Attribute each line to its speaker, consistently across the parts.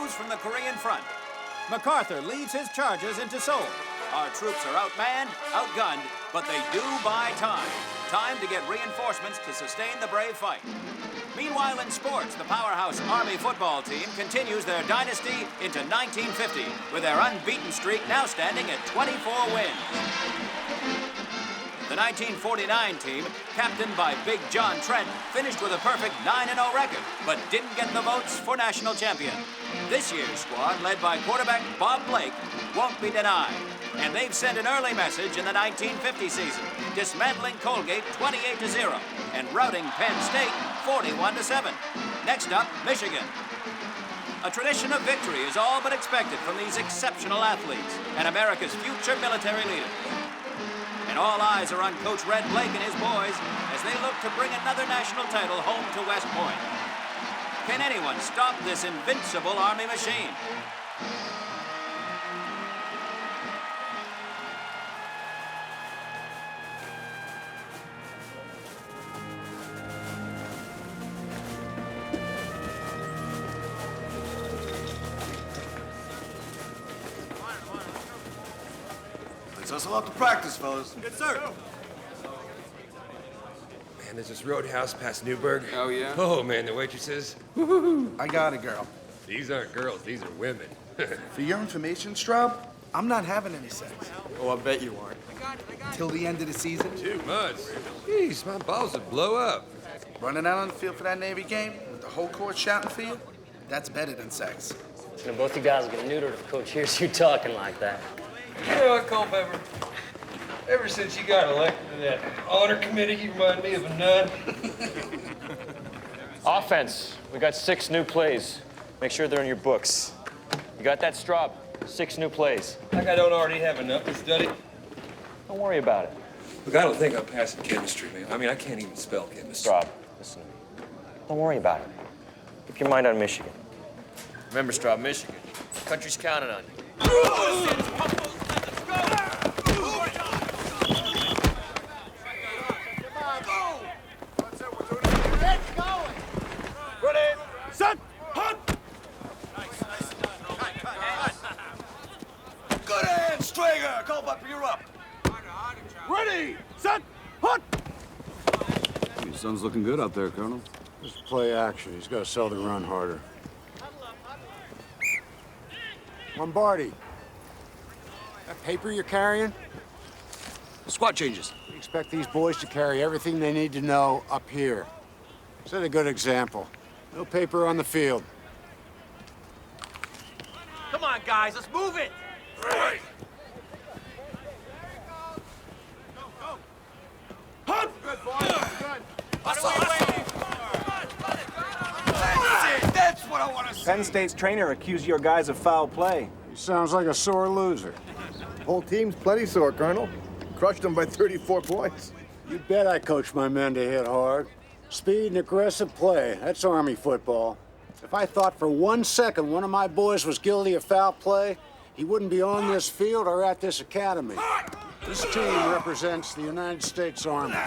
Speaker 1: news from the Korean front. MacArthur leads his charges into Seoul. Our troops are outmanned, outgunned, but they do buy time. Time to get reinforcements to sustain the brave fight. Meanwhile, in sports, the powerhouse Army football team continues their dynasty into 1950, with their unbeaten streak now standing at 24 wins. The 1949 team, captained by Big John Trent, finished with a perfect 9-0 record, but didn't get the votes for national champion. This year's squad, led by quarterback Bob Blake, won't be denied. And they've sent an early message in the 1950 season, dismantling Colgate 28-0 and routing Penn State 41-7. Next up, Michigan. A tradition of victory is all but expected from these exceptional athletes and America's future military leaders. And all eyes are on Coach Red Blake and his boys as they look to bring another national title home to West Point. Can anyone stop this invincible Army machine?
Speaker 2: Let's hustle up to practice, fellas.
Speaker 1: Yes, sir.
Speaker 3: Man, there's this roadhouse past Newburgh.
Speaker 2: Oh, yeah?
Speaker 3: Oh, man, the waitresses.
Speaker 2: I got a girl.
Speaker 3: These aren't girls, these are women.
Speaker 2: For your information, Straub, I'm not having any sex.
Speaker 4: Oh, I bet you aren't.
Speaker 2: Till the end of the season.
Speaker 3: 2 months. Jeez, my balls would blow up.
Speaker 2: Running out on the field for that Navy game with the whole court shouting for you, that's better than sex.
Speaker 5: You know, both you guys will get neutered if Coach hears you talking like that.
Speaker 3: You know what, Culpepper? Ever since you got elected to that honor committee, you remind me of a nun.
Speaker 6: Offense. We got 6 new plays. Make sure they're in your books. You got that, Straub? 6 new plays.
Speaker 3: Like I don't already have enough to study.
Speaker 6: Don't worry about it.
Speaker 3: Look, I don't think I'm passing chemistry, man. I mean, I can't even spell chemistry.
Speaker 6: Straub, listen to me. Don't worry about it. Keep your mind on Michigan. Remember, Straub, Michigan. Country's counting on you.
Speaker 1: Set! Hunt!
Speaker 2: Good hand, Strager! Culpepper, you're up.
Speaker 1: Ready! Set! Hunt!
Speaker 7: Your son's looking good out there, Colonel.
Speaker 8: Just play action. He's got to sell the run harder. Lombardi. That paper you're carrying?
Speaker 7: Squad changes.
Speaker 8: We expect these boys to carry everything they need to know up here. Set a good example. No paper on the field.
Speaker 1: Come on, guys, let's move it!
Speaker 2: Right.
Speaker 1: Hunt! Good, boy. Good.
Speaker 2: That's what I want to see.
Speaker 4: Penn State's trainer accused your guys of foul play.
Speaker 8: He sounds like a sore loser.
Speaker 9: Whole team's plenty sore, Colonel. Crushed them by 34 points.
Speaker 8: You bet I coach my men to hit hard. Speed and aggressive play. That's Army football. If I thought for 1 second one of my boys was guilty of foul play, he wouldn't be on this field or at this academy. This team represents the United States Army.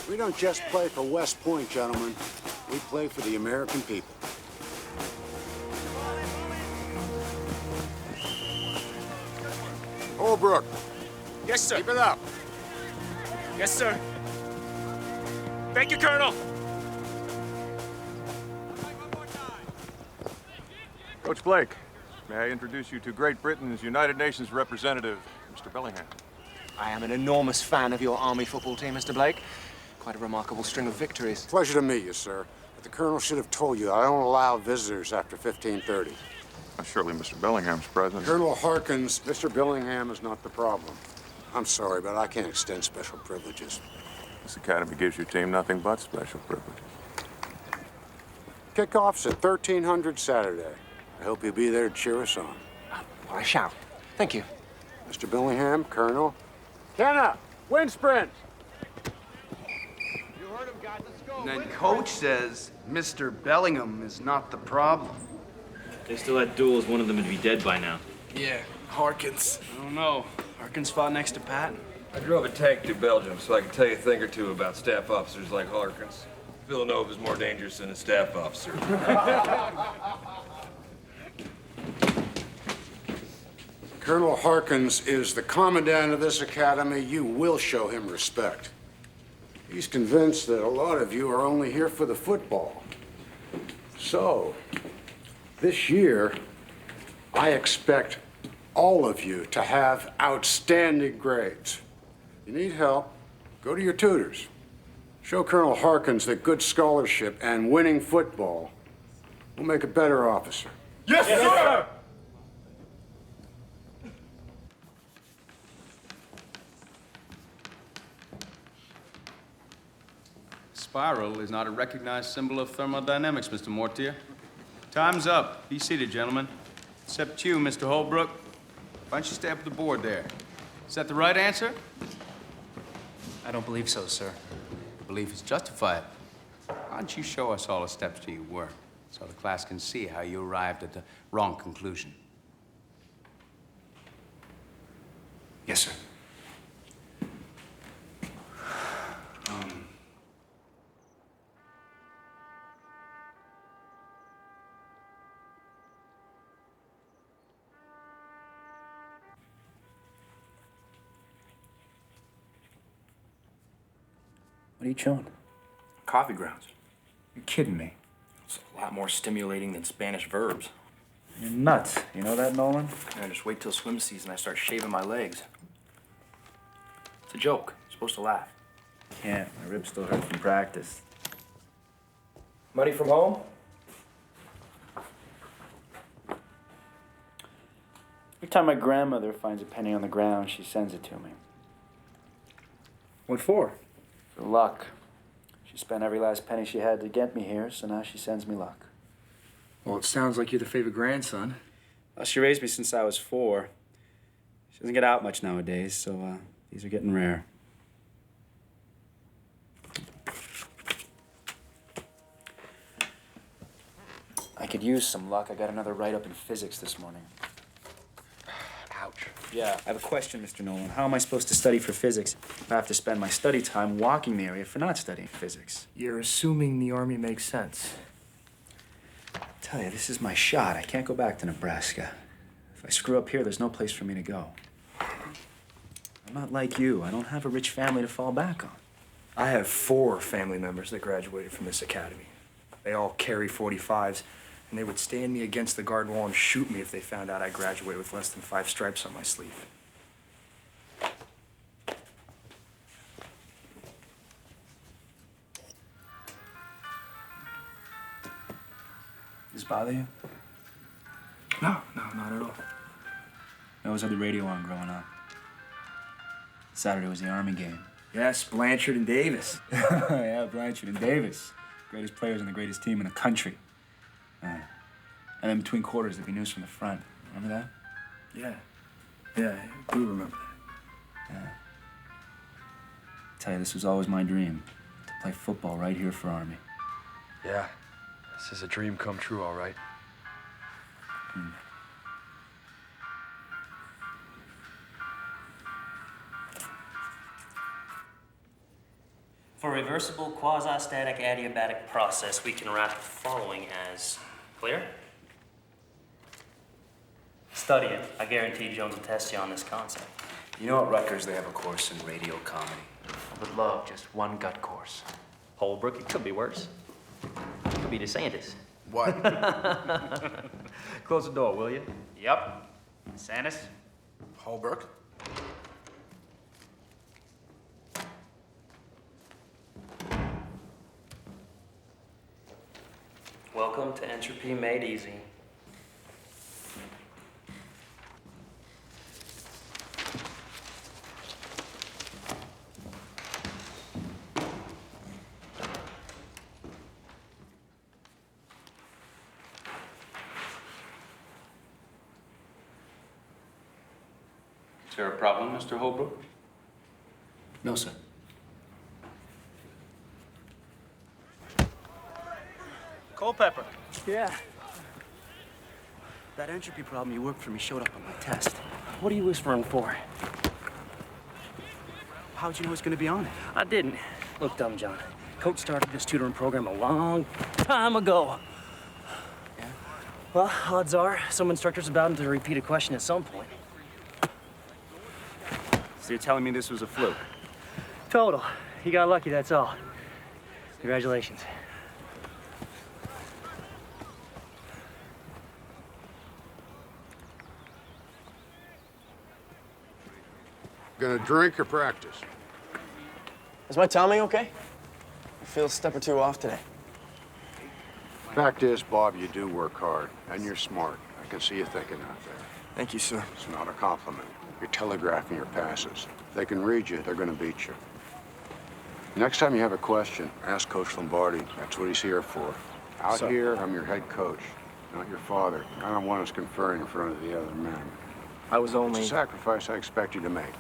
Speaker 8: We don't just play for West Point, gentlemen. We play for the American people. Holbrook.
Speaker 6: Yes, sir.
Speaker 8: Keep it up.
Speaker 6: Yes, sir. Thank you, Colonel.
Speaker 10: Coach Blake, may I introduce you to Great Britain's United Nations representative, Mr. Bellingham.
Speaker 4: I am an enormous fan of your Army football team, Mr. Blake. Quite a remarkable string of victories.
Speaker 8: Pleasure to meet you, sir. But the Colonel should have told you I don't allow visitors after 15:30.
Speaker 10: Surely Mr. Bellingham's present.
Speaker 8: Colonel Harkins, Mr. Billingham is not the problem. I'm sorry, but I can't extend special privileges.
Speaker 10: This academy gives your team nothing but special privileges.
Speaker 8: Kickoff's at 1300 Saturday. I hope you'll be there to cheer us on.
Speaker 4: I shall. Thank you.
Speaker 8: Mr. Billingham, Colonel. Kenna, wind sprint!
Speaker 2: And then Coach says Mr. Bellingham is not the problem.
Speaker 6: If they still had duels, one of them would be dead by now.
Speaker 2: Yeah, Harkins.
Speaker 4: I don't know. Harkins fought next to Patton.
Speaker 3: I drove a tank through Belgium, so I can tell you a thing or two about staff officers like Harkins. Villanova's more dangerous than a staff officer.
Speaker 8: Colonel Harkins is the commandant of this academy. You will show him respect. He's convinced that a lot of you are only here for the football. So, this year, I expect all of you to have outstanding grades. You need help, go to your tutors. Show Colonel Harkins that good scholarship and winning football will make a better officer.
Speaker 10: Yes, sir!
Speaker 11: Spiral is not a recognized symbol of thermodynamics, Mr. Mortier. Time's up. Be seated, gentlemen. Except you, Mr. Holbrook. Why don't you stay up at the board there? Is that the right answer?
Speaker 12: I don't believe so, sir.
Speaker 11: Your belief is justified. Why don't you show us all the steps to your work so the class can see how you arrived at the wrong conclusion?
Speaker 12: Yes, sir.
Speaker 13: What are you chewing?
Speaker 12: Coffee grounds.
Speaker 13: You're kidding me.
Speaker 12: It's a lot more stimulating than Spanish verbs.
Speaker 13: You're nuts. You know that, Nolan?
Speaker 12: Yeah, just wait till swim season. I start shaving my legs. It's a joke. You're supposed to laugh.
Speaker 13: Can't. My ribs still hurt from practice.
Speaker 6: Money from home?
Speaker 13: Every time my grandmother finds a penny on the ground, she sends it to me.
Speaker 6: What for?
Speaker 13: For luck. She spent every last penny she had to get me here, so now she sends me luck.
Speaker 6: Well, it sounds like you're the favorite grandson.
Speaker 13: Well, she raised me since I was 4. She doesn't get out much nowadays, so these are getting rare. I could use some luck. I got another write-up in physics this morning.
Speaker 6: Ouch.
Speaker 13: Yeah, I have a question, Mr. Nolan. How am I supposed to study for physics if I have to spend my study time walking the area for not studying physics?
Speaker 6: You're assuming the Army makes sense.
Speaker 13: I tell you, this is my shot. I can't go back to Nebraska. If I screw up here, there's no place for me to go. I'm not like you. I don't have a rich family to fall back on.
Speaker 6: I have 4 family members that graduated from this academy. They all carry .45s, and they would stand me against the guard wall and shoot me if they found out I graduated with less than 5 stripes on my sleeve.
Speaker 13: Does this bother you?
Speaker 6: No, not at all.
Speaker 13: I always had the radio on growing up. Saturday was the Army game.
Speaker 6: Yes, Blanchard and Davis.
Speaker 13: Yeah, Blanchard and Davis. Greatest players and the greatest team in the country. And then between quarters, there'd be news from the front. Remember that?
Speaker 6: Yeah, I do remember that.
Speaker 13: Yeah. I tell you, this was always my dream. To play football right here for Army.
Speaker 6: Yeah, this is a dream come true, all right.
Speaker 5: For reversible quasi-static adiabatic process, we can write the following as clear. Study it. I guarantee Jones will test you on this concept.
Speaker 12: You know at Rutgers they have a course in radio comedy.
Speaker 5: I would love just one gut course. Holbrook, it could be worse. It could be DeSantis.
Speaker 2: What?
Speaker 5: Close the door, will you? Yep. DeSantis?
Speaker 2: Holbrook?
Speaker 5: Welcome to Entropy Made Easy.
Speaker 11: Is there a problem, Mr. Holbrook?
Speaker 12: No, sir.
Speaker 13: Culpepper.
Speaker 12: Yeah. That entropy problem you worked for me showed up on my test. What are you whispering for? How'd you know it's gonna be on it?
Speaker 5: I didn't. Look, dumb John. Coach started this tutoring program a long time ago.
Speaker 12: Yeah?
Speaker 5: Well, odds are some instructor's about to repeat a question at some point.
Speaker 12: So you're telling me this was a fluke?
Speaker 14: Total. He got lucky, that's all. Congratulations.
Speaker 8: Gonna drink or practice?
Speaker 15: Is my timing okay? I feel a step or two off today.
Speaker 8: Fact is, Bob, you do work hard, and you're smart. I can see you thinking out there.
Speaker 15: Thank you, sir.
Speaker 8: It's not a compliment. You're telegraphing your passes. If they can read you, they're gonna beat you. Next time you have a question, ask Coach Lombardi. That's what he's here for. Out here, I'm your head coach, not your father. I don't want us conferring in front of the other men.
Speaker 12: I was only...
Speaker 8: It's a sacrifice I expect you to make.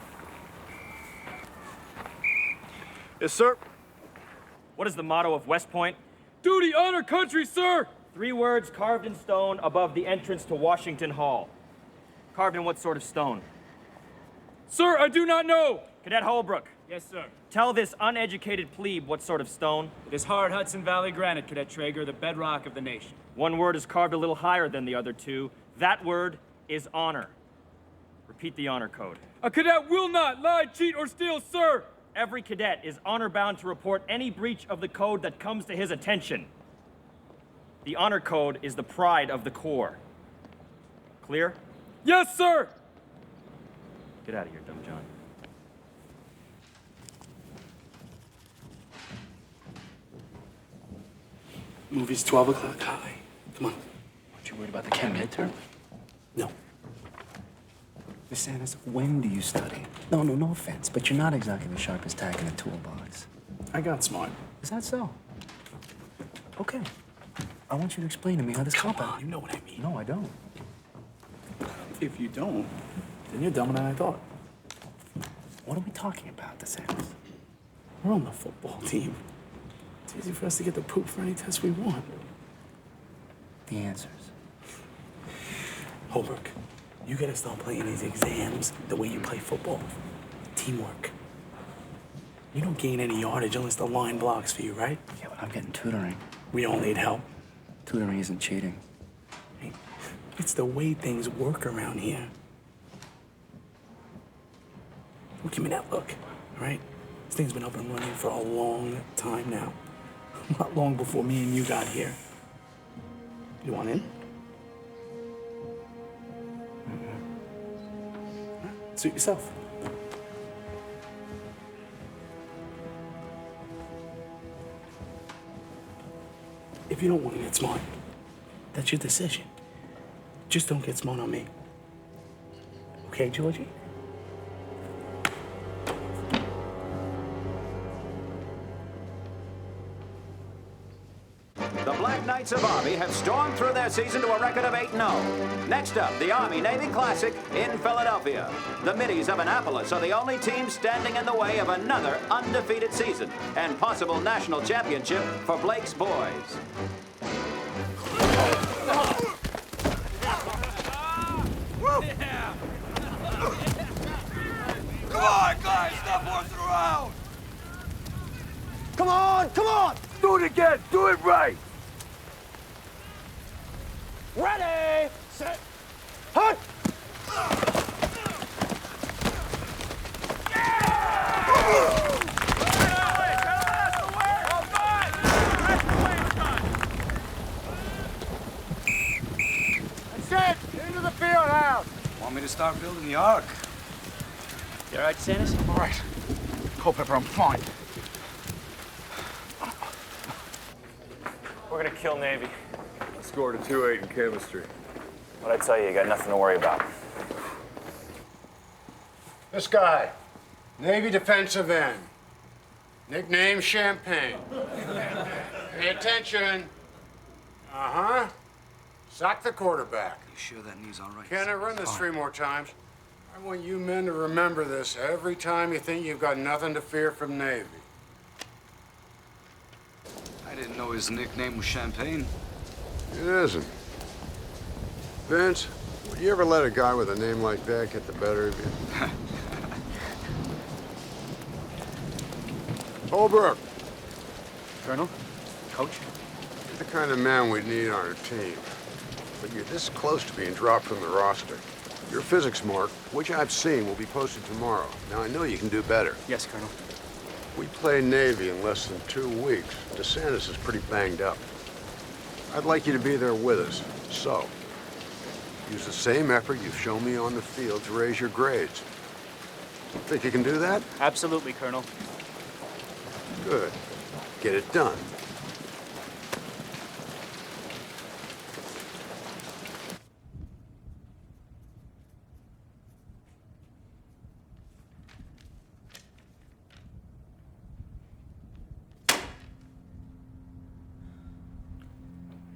Speaker 15: Yes, sir.
Speaker 16: What is the motto of West Point?
Speaker 3: Duty, honor, country, sir!
Speaker 16: 3 words carved in stone above the entrance to Washington Hall. Carved in what sort of stone?
Speaker 3: Sir, I do not know!
Speaker 16: Cadet Holbrook.
Speaker 14: Yes, sir.
Speaker 16: Tell this uneducated plebe what sort of stone?
Speaker 14: It is hard Hudson Valley granite, Cadet Traeger, the bedrock of the nation.
Speaker 16: 1 word is carved a little higher than the other 2. That word is honor. Repeat the honor code.
Speaker 3: A cadet will not lie, cheat, or steal, sir!
Speaker 16: Every cadet is honor-bound to report any breach of the code that comes to his attention. The honor code is the pride of the Corps. Clear?
Speaker 3: Yes, sir!
Speaker 16: Get out of here, dumb John.
Speaker 2: Movie's 12 o'clock high. Come on.
Speaker 13: Aren't you worried about the chem midterm?
Speaker 2: No.
Speaker 13: Miss Sanders, when do you study? No offense, but you're not exactly the sharpest tack in a toolbox.
Speaker 2: I got smart.
Speaker 13: Is that so? Okay. I want you to explain to me how this compound...
Speaker 2: Come on, you know what I mean.
Speaker 13: No, I don't.
Speaker 2: If you don't, then you're dumber than I thought.
Speaker 13: What are we talking about, DeSantis?
Speaker 2: We're on the football team. It's easy for us to get the poop for any test we want.
Speaker 13: The answers.
Speaker 2: Holbrook, you gotta start playing these exams the way you play football. Teamwork. You don't gain any yardage unless the line blocks for you, right?
Speaker 13: Yeah, but I'm getting tutoring.
Speaker 2: We all need help.
Speaker 13: Tutoring isn't cheating.
Speaker 2: Hey, it's the way things work around here. Well, give me that look, all right? This thing's been up and running for a long time now. Not long before me and you got here. You want in? Suit yourself. If you don't want to get smart, that's your decision. Just don't get smart on me. Okay, Georgie?
Speaker 1: The Black Knights of Army have stormed through their season to a record of 8-0. Next up, the Army-Navy Classic in Philadelphia. The Middies of Annapolis are the only team standing in the way of another undefeated season and possible national championship for Blake's boys.
Speaker 3: Come on, guys! Stop horsing around!
Speaker 15: Come on, come on!
Speaker 3: Do it again! Do it right!
Speaker 15: Ready, set, hut!
Speaker 8: That's it! Into the field house!
Speaker 3: Want me to start building the ark?
Speaker 16: You all right, Sanders?
Speaker 8: All right. Culpepper, I'm fine.
Speaker 12: We're gonna kill Navy.
Speaker 10: I scored a 2.8 in chemistry.
Speaker 12: What'd I tell you? You got nothing to worry about.
Speaker 8: This guy, Navy defensive end. Nickname Champagne. Pay attention. Uh-huh. Sack the quarterback.
Speaker 15: You sure that knee's all right?
Speaker 8: Can I run this 3 more times? I want you men to remember this every time you think you've got nothing to fear from Navy.
Speaker 15: I didn't know his nickname was Champagne.
Speaker 8: It isn't. Vince, would you ever let a guy with a name like that get the better of you? Holbrook.
Speaker 6: Colonel? Coach?
Speaker 8: You're the kind of man we need on our team. But you're this close to being dropped from the roster. Your physics mark, which I've seen, will be posted tomorrow. Now, I know you can do better.
Speaker 6: Yes, Colonel.
Speaker 8: We play Navy in less than 2 weeks. DeSantis is pretty banged up. I'd like you to be there with us. So, use the same effort you've shown me on the field to raise your grades. Think you can do that?
Speaker 13: Absolutely, Colonel.
Speaker 8: Good. Get it done.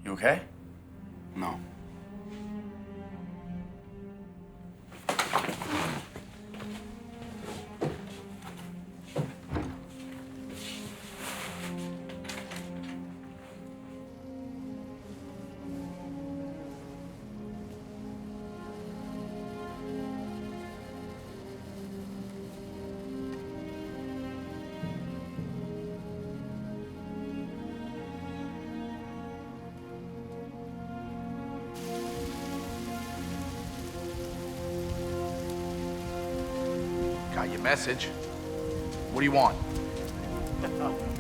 Speaker 13: You okay? No.
Speaker 17: Got your message. What do you want?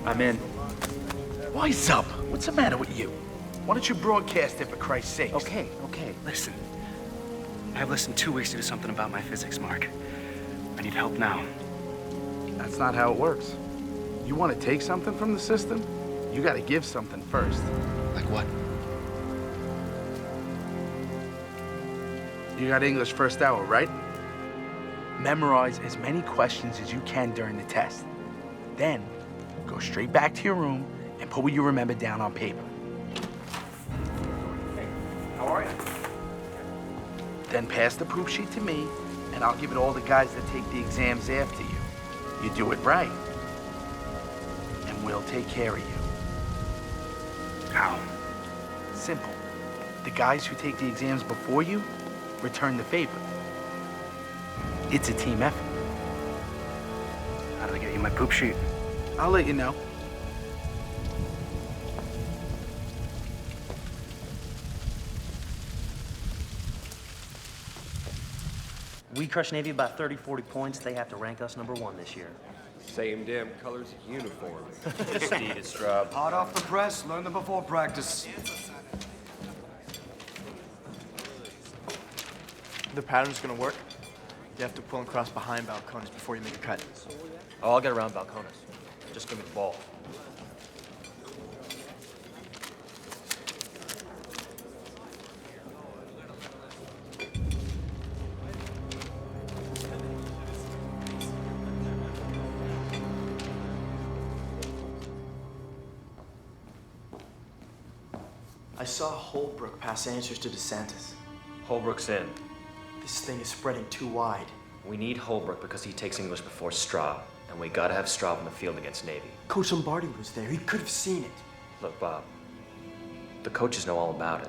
Speaker 13: I'm in.
Speaker 17: Wise up. What's the matter with you? Why don't you broadcast it, for Christ's sake?
Speaker 2: Okay, listen. I have less than 2 weeks to do something about my physics mark. I need help now.
Speaker 17: That's not how it works. You want to take something from the system? You got to give something first.
Speaker 2: Like what?
Speaker 17: You got English first hour, right? Memorize as many questions as you can during the test. Then, go straight back to your room and put what you remember down on paper. Hey, how are you? Then pass the proof sheet to me, and I'll give it all the guys that take the exams after you. You do it right, and we'll take care of you.
Speaker 2: How?
Speaker 17: Simple. The guys who take the exams before you return the favor. It's a team effort.
Speaker 2: How do I get you my poop sheet?
Speaker 17: I'll let you know.
Speaker 5: We crush Navy about 30, 40 points. They have to rank us #1 this year.
Speaker 10: Same damn colors as uniform.
Speaker 5: Indeed, it's Straub.
Speaker 6: Hot off the press, learn them before practice.
Speaker 15: The pattern's gonna work. You have to pull and cross behind Balcones before you make a cut.
Speaker 4: Oh, I'll get around Balcones. Just give me the ball.
Speaker 15: I saw Holbrook pass answers to DeSantis.
Speaker 4: Holbrook's in.
Speaker 15: This thing is spreading too wide.
Speaker 4: We need Holbrook because he takes English before Straub, and we gotta have Straub on the field against Navy.
Speaker 15: Coach Lombardi was there. He could have seen it.
Speaker 4: Look, Bob, the coaches know all about it.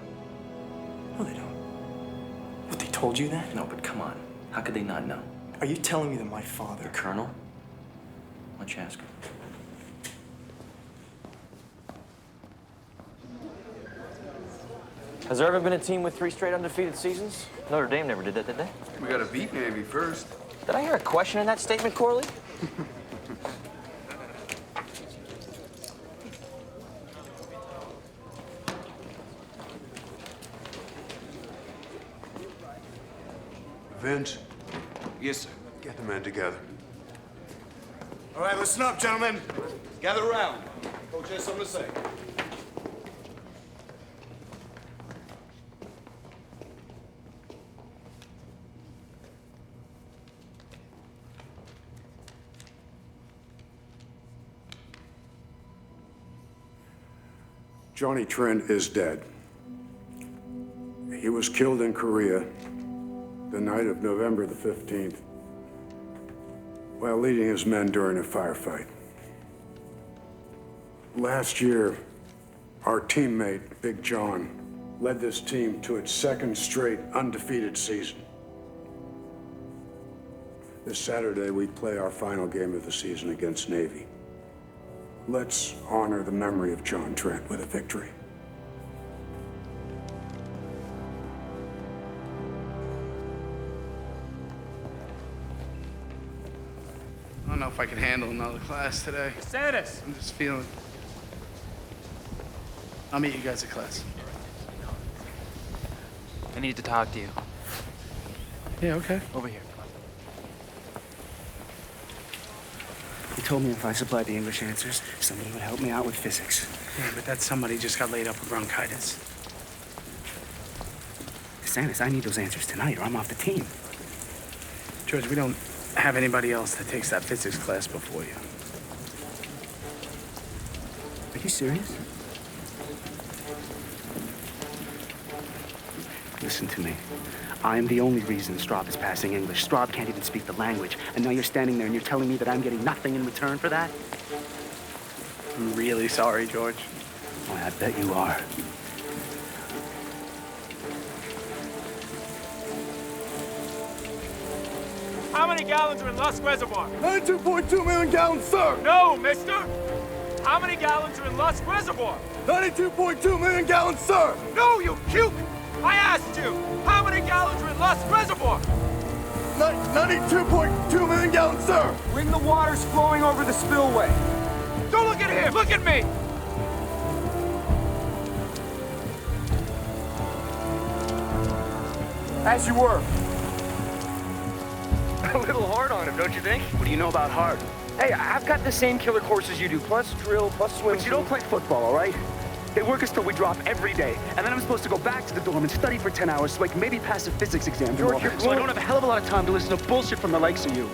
Speaker 2: No, they don't. What, they told you that?
Speaker 13: No, but come on. How could they not know?
Speaker 15: Are you telling me that my father...
Speaker 13: The Colonel? Why don't you ask him?
Speaker 15: Has there ever been a team with 3 straight undefeated seasons? Notre Dame never did that, did they?
Speaker 6: We gotta beat Navy first.
Speaker 15: Did I hear a question in that statement, Corley?
Speaker 8: Vince,
Speaker 7: Yes, sir.
Speaker 8: get the men together.
Speaker 7: All right, listen up, gentlemen. Gather around. Coach has something to say.
Speaker 8: Johnny Trent is dead. He was killed in Korea the night of November the 15th while leading his men during a firefight. Last year, our teammate, Big John, led this team to its 2nd straight undefeated season. This Saturday, we play our final game of the season against Navy. Let's honor the memory of John Trent with a victory.
Speaker 2: don't know if I can handle another class today.
Speaker 16: Sandus!
Speaker 2: I'm just feeling. I'll meet you guys at class.
Speaker 12: I need to talk to you.
Speaker 2: Yeah, okay.
Speaker 12: Over here.
Speaker 13: He told me if I supplied the English answers, somebody would help me out with physics.
Speaker 2: Yeah, but that somebody just got laid up with bronchitis.
Speaker 13: DeSantis, I need those answers tonight or I'm off the team.
Speaker 2: George, we don't have anybody else that takes that physics class before you.
Speaker 13: Are you serious? Listen to me. I'm the only reason Straub is passing English. Straub can't even speak the language. And now you're standing there and you're telling me that I'm getting nothing in return for that?
Speaker 2: I'm really sorry, George.
Speaker 13: Oh, I bet you are.
Speaker 16: How many gallons are in Lusk Reservoir?
Speaker 9: 92.2 million gallons, sir!
Speaker 16: No, mister! How many gallons are in Lusk Reservoir?
Speaker 9: 92.2 million gallons, sir!
Speaker 16: No, you puke! I asked you! How many gallons are in Lusk Reservoir?
Speaker 9: 92.2 million gallons, sir!
Speaker 4: Bring the waters flowing over the spillway.
Speaker 16: Don't look at him! Look at me!
Speaker 4: As you were. A little hard on him, don't you think?
Speaker 13: What do you know about hard?
Speaker 4: Hey, I've got the same killer courses you do, plus drill, plus swim.
Speaker 13: But you don't play football, all right? They work us till we drop every day. And then I'm supposed to go back to the dorm and study for 10 hours so I can maybe pass a physics exam tomorrow.
Speaker 4: George,
Speaker 13: So I don't have a hell of a lot of time to listen to bullshit from the likes of you.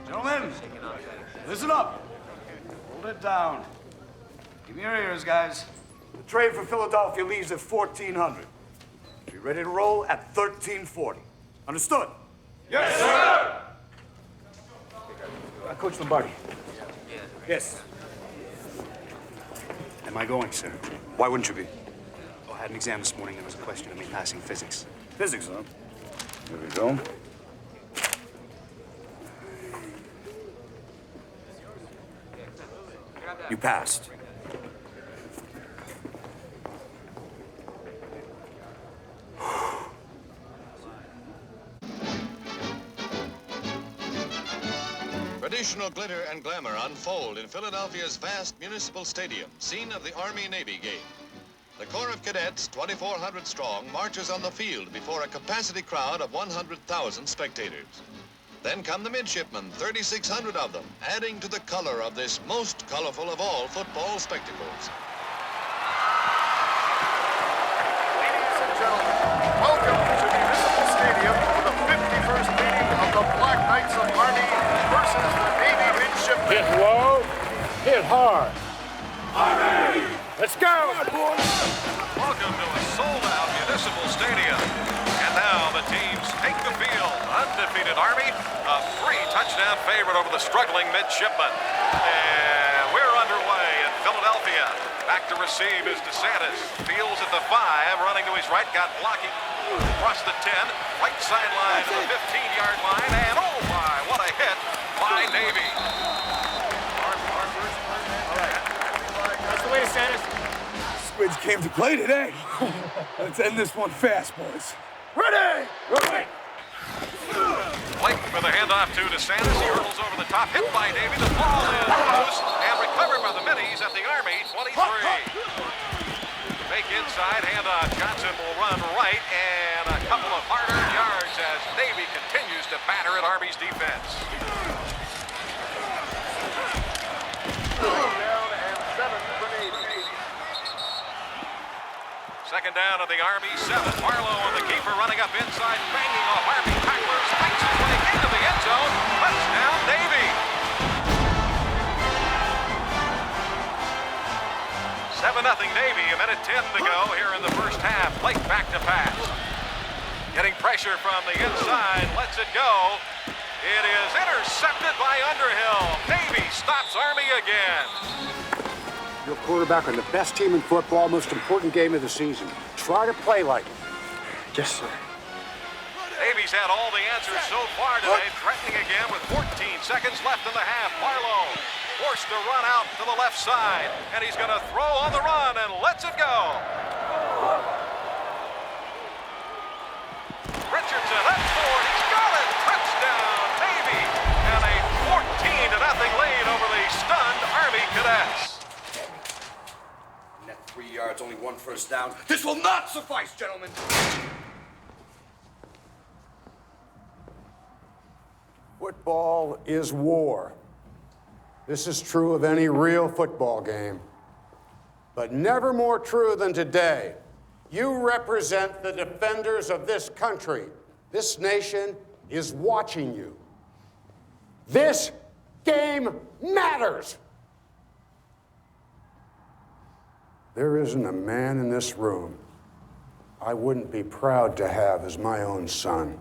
Speaker 7: Gentlemen, listen up. Hold it down. Give me your ears, guys. The train for Philadelphia leaves at 1400. Be ready to roll at 1340. Understood?
Speaker 10: Yes, sir!
Speaker 2: Coach Lombardi.
Speaker 7: Yes.
Speaker 2: Am I going, sir?
Speaker 7: Why wouldn't you be?
Speaker 2: Oh, I had an exam this morning. There was a question of me passing physics.
Speaker 7: Physics, huh? Here we go. You passed.
Speaker 18: Traditional glitter and glamour unfold in Philadelphia's vast municipal stadium, scene of the Army-Navy game. The Corps of Cadets, 2,400 strong, marches on the field before a capacity crowd of 100,000 spectators. Then come the midshipmen, 3,600 of them, adding to the color of this most colorful of all football spectacles.
Speaker 10: Ladies and gentlemen, welcome to Municipal Stadium for the 51st meeting of the Black Knights of Army versus the Navy Midshipmen.
Speaker 8: Hit low, hit hard.
Speaker 10: Army!
Speaker 8: Let's go!
Speaker 10: Welcome to a sold-out Municipal Stadium. And now the teams take the field. Undefeated Army, a 3-touchdown favorite over the struggling midshipmen. And we're underway in Philadelphia. Back to receive is DeSantis. Fields at the 5, running to his right, got blocking. Across the 10, right sideline to the 15-yard line, and oh my, what a hit by Navy.
Speaker 16: That's the way, DeSantis.
Speaker 9: Squids came to play today. Let's end this one fast, boys. Ready! Ready!
Speaker 10: Blake with a handoff to DeSantis. He hurdles over the top, hit by Navy. The ball is loose and recovered by the Middies at the Army 23. Fake inside, handoff. Johnson will run right, and a couple of hard-earned yards as Navy continues to batter at Army's defense. Down and 7 for Navy. Second down at the Army 7. Marlowe on the keeper, running up inside, banging off Army tacklers, fights his way into the end zone. Touchdown, Navy. 7-0 Navy, a minute 10 to go here in the first half. Blake back to pass. Getting pressure from the inside, lets it go. It is intercepted by Underhill. Navy stops Army again.
Speaker 8: Your quarterback on the best team in football, most important game of the season. Try to play like it.
Speaker 2: Yes, sir.
Speaker 10: Navy's had all the answers so far today, threatening again with 14 seconds left in the half. Barlow forced to run out to the left side, and he's going to throw on the run and lets it go. Richardson up for it. He's got it. Touchdown, Navy, and a 14-0 lead over the stunned Army Cadets.
Speaker 7: Net 3 yards, only 1 first down. This will not suffice, gentlemen.
Speaker 8: Football is war. This is true of any real football game. But never more true than today. You represent the defenders of this country. This nation is watching you. This game matters. There isn't a man in this room I wouldn't be proud to have as my own son,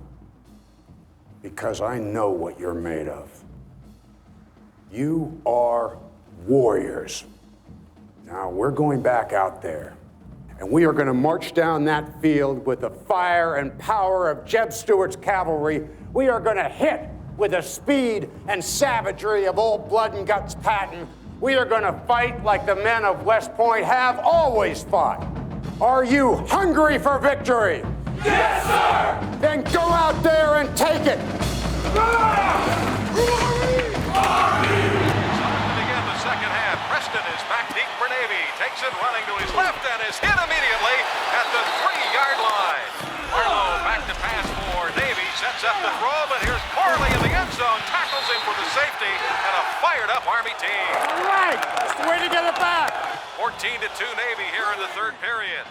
Speaker 8: because I know what you're made of. You are warriors. Now, we're going back out there, and we are going to march down that field with the fire and power of Jeb Stuart's cavalry. We are going to hit with the speed and savagery of old Blood and Guts Patton. We are going to fight like the men of West Point have always fought. Are you hungry for victory? Yes, sir! Then go out there and take it!
Speaker 10: Begin the second half. Preston is back deep for Navy. Takes it running to his left and is hit immediately at the 3-yard line. Barlow back to pass for Navy. Sets up the throw, but here's Farley in the end zone. Tackles him for the safety and a fired-up Army team.
Speaker 8: All right, that's the way to get it back.
Speaker 10: 14-2 Navy here in the third period.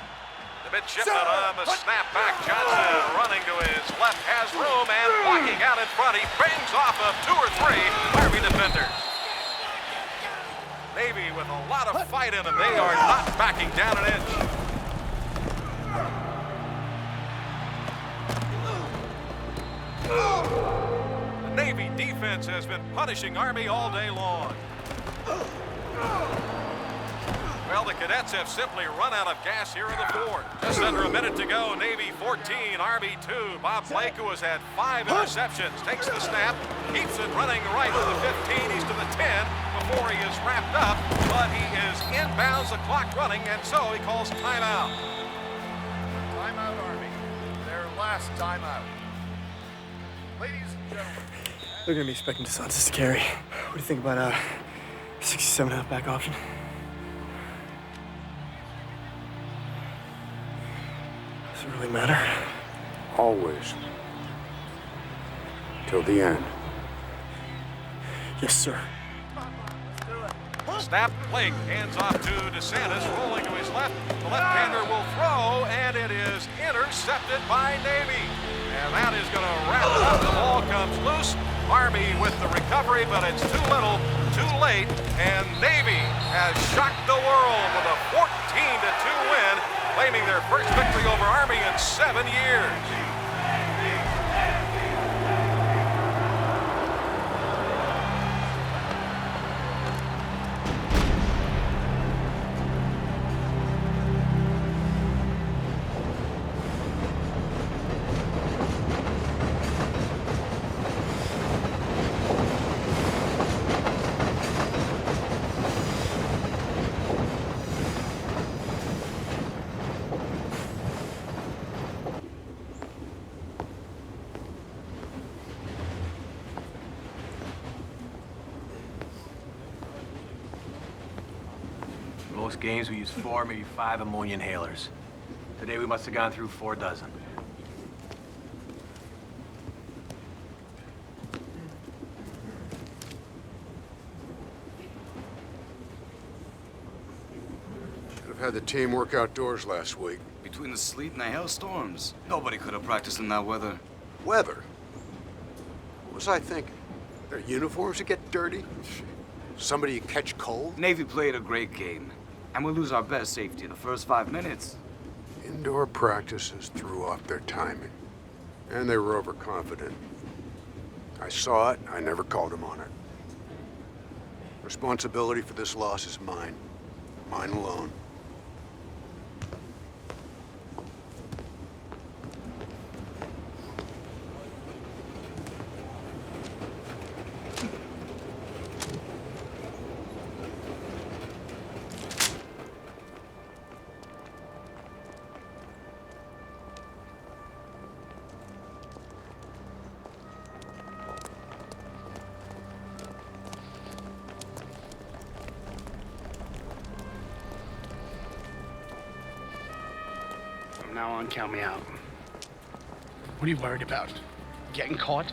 Speaker 10: The midshipman on the snap back. Johnson running to his left, has room and blocking out in front. He bangs off of 2 or 3 Army defenders. Navy with a lot of fight in them. They are not backing down an inch. The Navy defense has been punishing Army all day long. Well, the Cadets have simply run out of gas here in the fourth. Just under a minute to go. Navy 14, Army 2. Bob Blake, who has had 5 interceptions, takes the snap, keeps it running right to the 15. He's to the 10 before he is wrapped up, but he is inbounds, the clock running, and so he calls timeout.
Speaker 7: Timeout, Army. Their last timeout. Ladies and gentlemen.
Speaker 2: They're going to be expecting DeSantis to carry. What do you think about 67 halfback option? Does it really matter?
Speaker 8: Always. Till the end.
Speaker 2: Yes, sir.
Speaker 10: Snap, Blake hands off to DeSantis, rolling to his left. The left-hander will throw, and it is intercepted by Navy. And that is going to wrap it up. The ball comes loose. Army with the recovery, but it's too little, too late. And Navy has shocked the world with a 14-2 win, claiming their first victory over Army in 7 years.
Speaker 19: Most games we use 4, maybe 5 ammonia inhalers. Today we must have gone through 4 dozen.
Speaker 8: Should have had the team work outdoors last week.
Speaker 9: Between the sleet and the hailstorms, nobody could have practiced in that weather.
Speaker 8: Weather? What was I thinking? Their uniforms would get dirty? Somebody catch cold?
Speaker 9: Navy played a great game, and we lose our best safety in the first 5 minutes.
Speaker 8: Indoor practices threw off their timing. And they were overconfident. I saw it, I never called them on it. Responsibility for this loss is mine. Mine alone.
Speaker 2: From now on, count me out. What are you worried about? Getting caught?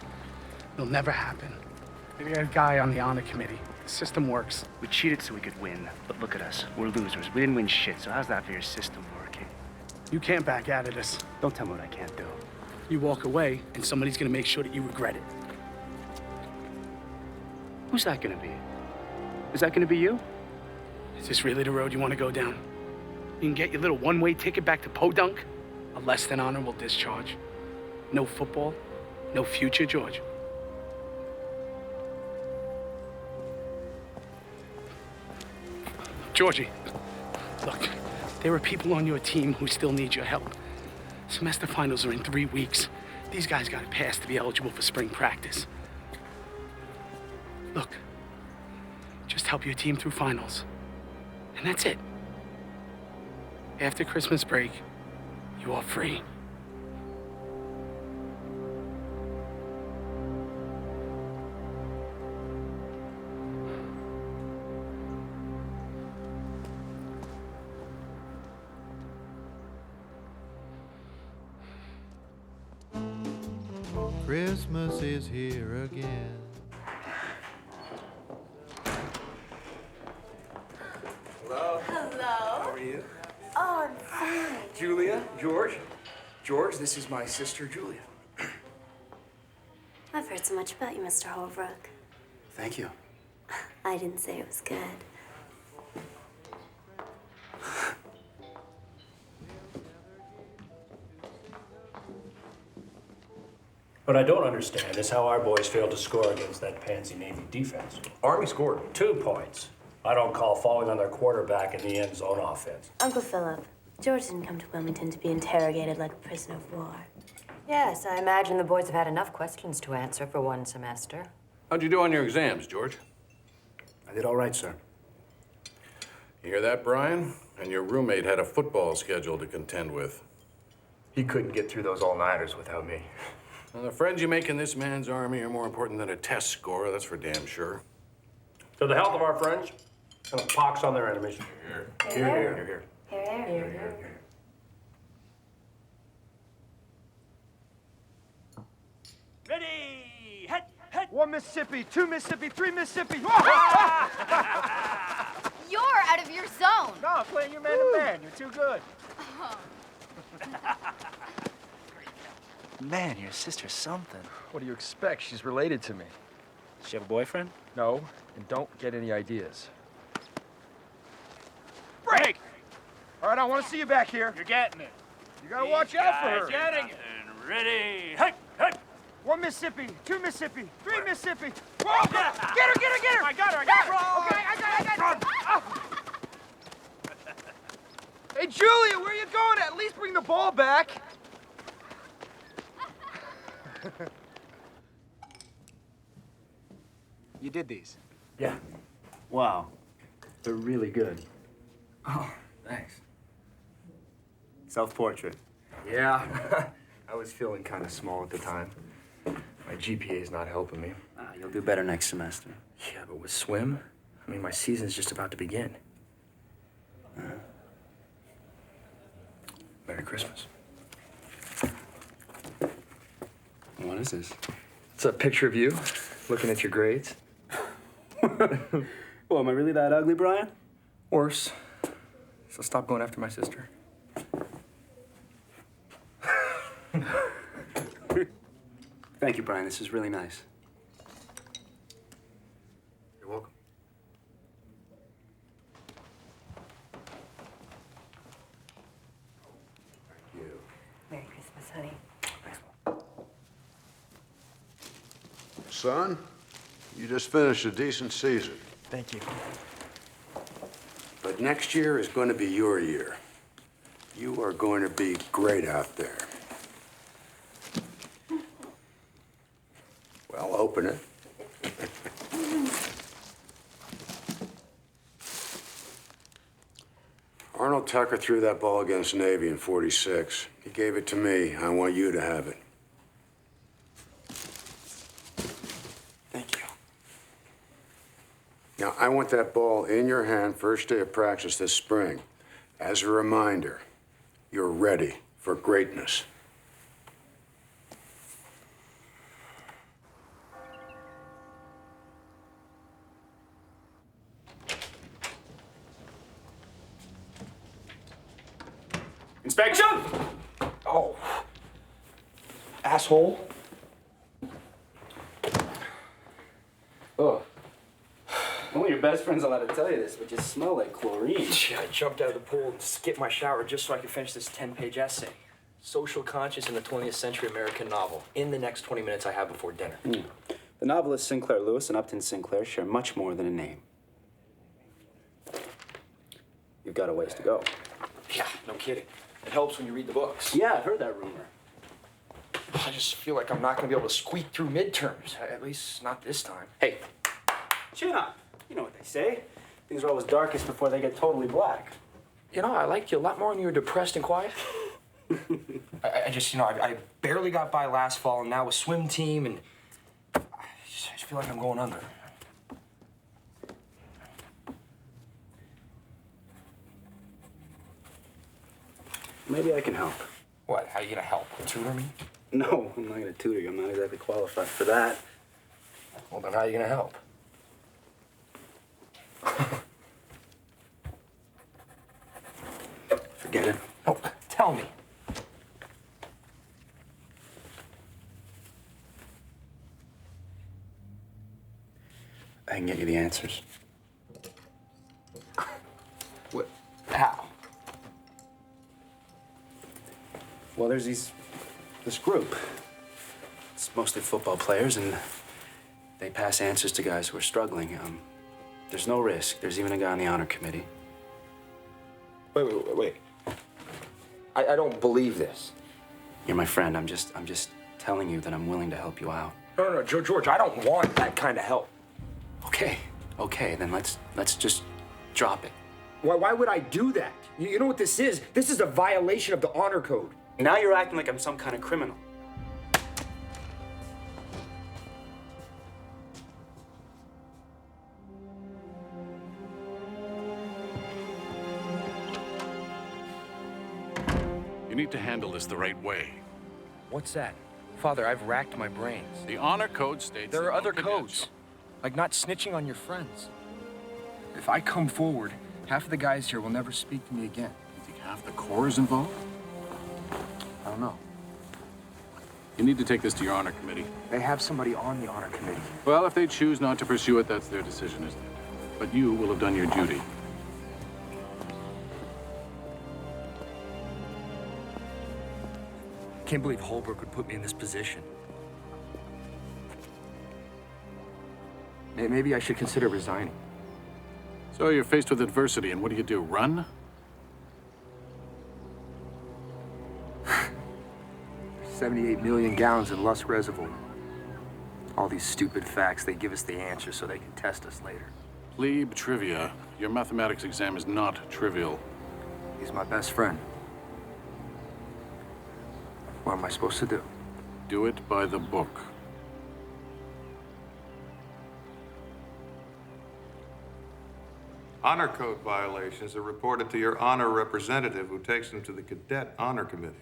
Speaker 2: It'll never happen. We got a guy on the honor committee. The system works.
Speaker 13: We cheated so we could win, but look at us. We're losers. We didn't win shit, so how's that for your system working?
Speaker 2: You can't back out of this.
Speaker 13: Don't tell me what I can't do.
Speaker 2: You walk away, and somebody's gonna make sure that you regret it.
Speaker 13: Who's that gonna be? Is that gonna be you?
Speaker 2: Is this really the road you want to go down? You can get your little one-way ticket back to Podunk, a less than honorable discharge. No football, no future, George. Georgie, look, there are people on your team who still need your help. Semester finals are in 3 weeks. These guys got to pass to be eligible for spring practice. Look, just help your team through finals. And that's it. After Christmas break, you are free.
Speaker 20: Christmas is here again.
Speaker 6: Hello.
Speaker 21: Hello.
Speaker 6: How are you?
Speaker 21: Oh, I'm fine.
Speaker 6: Julia, George. George, this is my sister, Julia.
Speaker 21: I've heard so much about you, Mr. Holbrook.
Speaker 6: Thank you.
Speaker 21: I didn't say it was good.
Speaker 22: What I don't understand is how our boys failed to score against that pansy Navy defense.
Speaker 19: Army scored.
Speaker 22: 2 points. I don't call falling on their quarterback in the end zone offense.
Speaker 21: Uncle Philip, George didn't come to Wilmington to be interrogated like a prisoner of war.
Speaker 23: Yes, I imagine the boys have had enough questions to answer for one semester.
Speaker 10: How'd you do on your exams, George?
Speaker 13: I did all right, sir.
Speaker 10: You hear that, Brian? And your roommate had a football schedule to contend with.
Speaker 6: He couldn't get through those all-nighters without me.
Speaker 10: Well, the friends you make in this man's army are more important than a test score, that's for damn sure.
Speaker 22: To the health of our friends, and a pox on their enemies.
Speaker 10: Here.
Speaker 22: Here, here, here, here.
Speaker 21: Here, here.
Speaker 16: Ready, head, head.
Speaker 3: 1 Mississippi, 2 Mississippi, 3 Mississippi.
Speaker 24: You're out of your zone.
Speaker 3: No, I'm playing you man-to-man. You're too good.
Speaker 13: Man, your sister's something.
Speaker 3: What do you expect? She's related to me.
Speaker 13: Does she have a boyfriend?
Speaker 3: No, and don't get any ideas.
Speaker 16: Break!
Speaker 3: All right, I want to see you back here.
Speaker 16: You're getting it.
Speaker 3: You gotta watch out for her.
Speaker 16: Getting it. And ready, head, head.
Speaker 3: 1 Mississippi, 2 Mississippi, 3 Mississippi. Whoa! Get her!
Speaker 16: I got her, I got her.
Speaker 3: Okay, I got her. Hey, Julia, where are you going? At least bring the ball back.
Speaker 6: You did these?
Speaker 13: Yeah. Wow. They're really good.
Speaker 6: Oh, thanks.
Speaker 13: Self-portrait.
Speaker 6: Yeah. I was feeling kind of small at the time. My GPA's not helping me.
Speaker 13: You'll do better next semester.
Speaker 6: Yeah, but with swim, I mean, my season's just about to begin. Merry Christmas.
Speaker 13: What is this?
Speaker 6: It's a picture of you looking at your grades.
Speaker 13: Well, am I really that ugly, Brian?
Speaker 6: Worse. So stop going after my sister.
Speaker 13: Thank you, Brian. This is really nice.
Speaker 6: You're welcome.
Speaker 23: Merry Christmas, honey.
Speaker 6: Thanks, Mom.
Speaker 1: son. You just finished a decent season.
Speaker 15: Thank you.
Speaker 8: But next year is going to be your year. You are going to be great out there. Well, open it. Arnold Tucker threw that ball against Navy in '46. He gave it to me. I want you to have it.
Speaker 15: Thank you.
Speaker 8: Now, I want that ball in your hand first day of practice this spring. As a reminder, you're ready for greatness.
Speaker 6: Inspection! Oh. Asshole.
Speaker 13: Oh. Only your best friend's allowed to tell you this, but you smell like chlorine.
Speaker 6: I jumped out of the pool and skipped my shower just so I could finish this 10-page essay. Social conscience in the 20th century American novel. In the next 20 minutes I have before dinner.
Speaker 13: The novelists Sinclair Lewis and Upton Sinclair share much more than a name. You've got a ways to go.
Speaker 6: Yeah, no kidding. It helps when you read the books.
Speaker 13: Yeah, I've heard that rumor.
Speaker 6: I just feel like I'm not going to be able to squeak through midterms. At least not this time.
Speaker 13: Hey, chin up. You know what they say. Things are always darkest before they get totally black.
Speaker 6: You know, I liked you a lot more when you were depressed and quiet. I just, I barely got by last fall, and now a swim team, and I just feel like I'm going under.
Speaker 13: Maybe I can help.
Speaker 6: What? How are you going to help? Tutor me?
Speaker 13: No, I'm not going to tutor you. I'm not exactly qualified for that.
Speaker 6: Well, then how are you going to help?
Speaker 13: Forget it.
Speaker 6: Oh, tell me.
Speaker 13: I can get you the answers.
Speaker 6: What? How?
Speaker 13: Well, there's this group. It's mostly football players, and they pass answers to guys who are struggling. There's no risk. There's even a guy on the honor committee.
Speaker 6: Wait. I don't believe this.
Speaker 13: You're my friend. I'm just telling you that I'm willing to help you out.
Speaker 6: No, George, I don't want that kind of help.
Speaker 13: Okay, then let's just drop it.
Speaker 6: Why would I do that? You know what this is? This is a violation of the honor code.
Speaker 13: Now you're acting like I'm some kind of criminal.
Speaker 10: You need to handle this the right way.
Speaker 6: What's that? Father, I've racked my brains.
Speaker 10: The honor code states
Speaker 6: There
Speaker 10: that
Speaker 6: are other
Speaker 10: no cadets-
Speaker 6: codes, like not snitching on your friends. If I come forward, half of the guys here will never speak to me again.
Speaker 10: You think half the Corps is involved?
Speaker 6: I don't know.
Speaker 10: You need to take this to your honor committee.
Speaker 6: They have somebody on the honor committee.
Speaker 10: Well, if they choose not to pursue it, that's their decision, isn't it? But you will have done your duty.
Speaker 6: I can't believe Holbrook would put me in this position. Maybe I should consider resigning.
Speaker 10: So you're faced with adversity, and what do? Run?
Speaker 6: 78 million gallons in Lusk Reservoir. All these stupid facts, they give us the answer so they can test us later.
Speaker 10: Plebe trivia. Your mathematics exam is not trivial.
Speaker 6: He's my best friend. What am I supposed to do?
Speaker 10: Do it by the book.
Speaker 18: Honor code violations are reported to your honor representative who takes them to the cadet honor committee.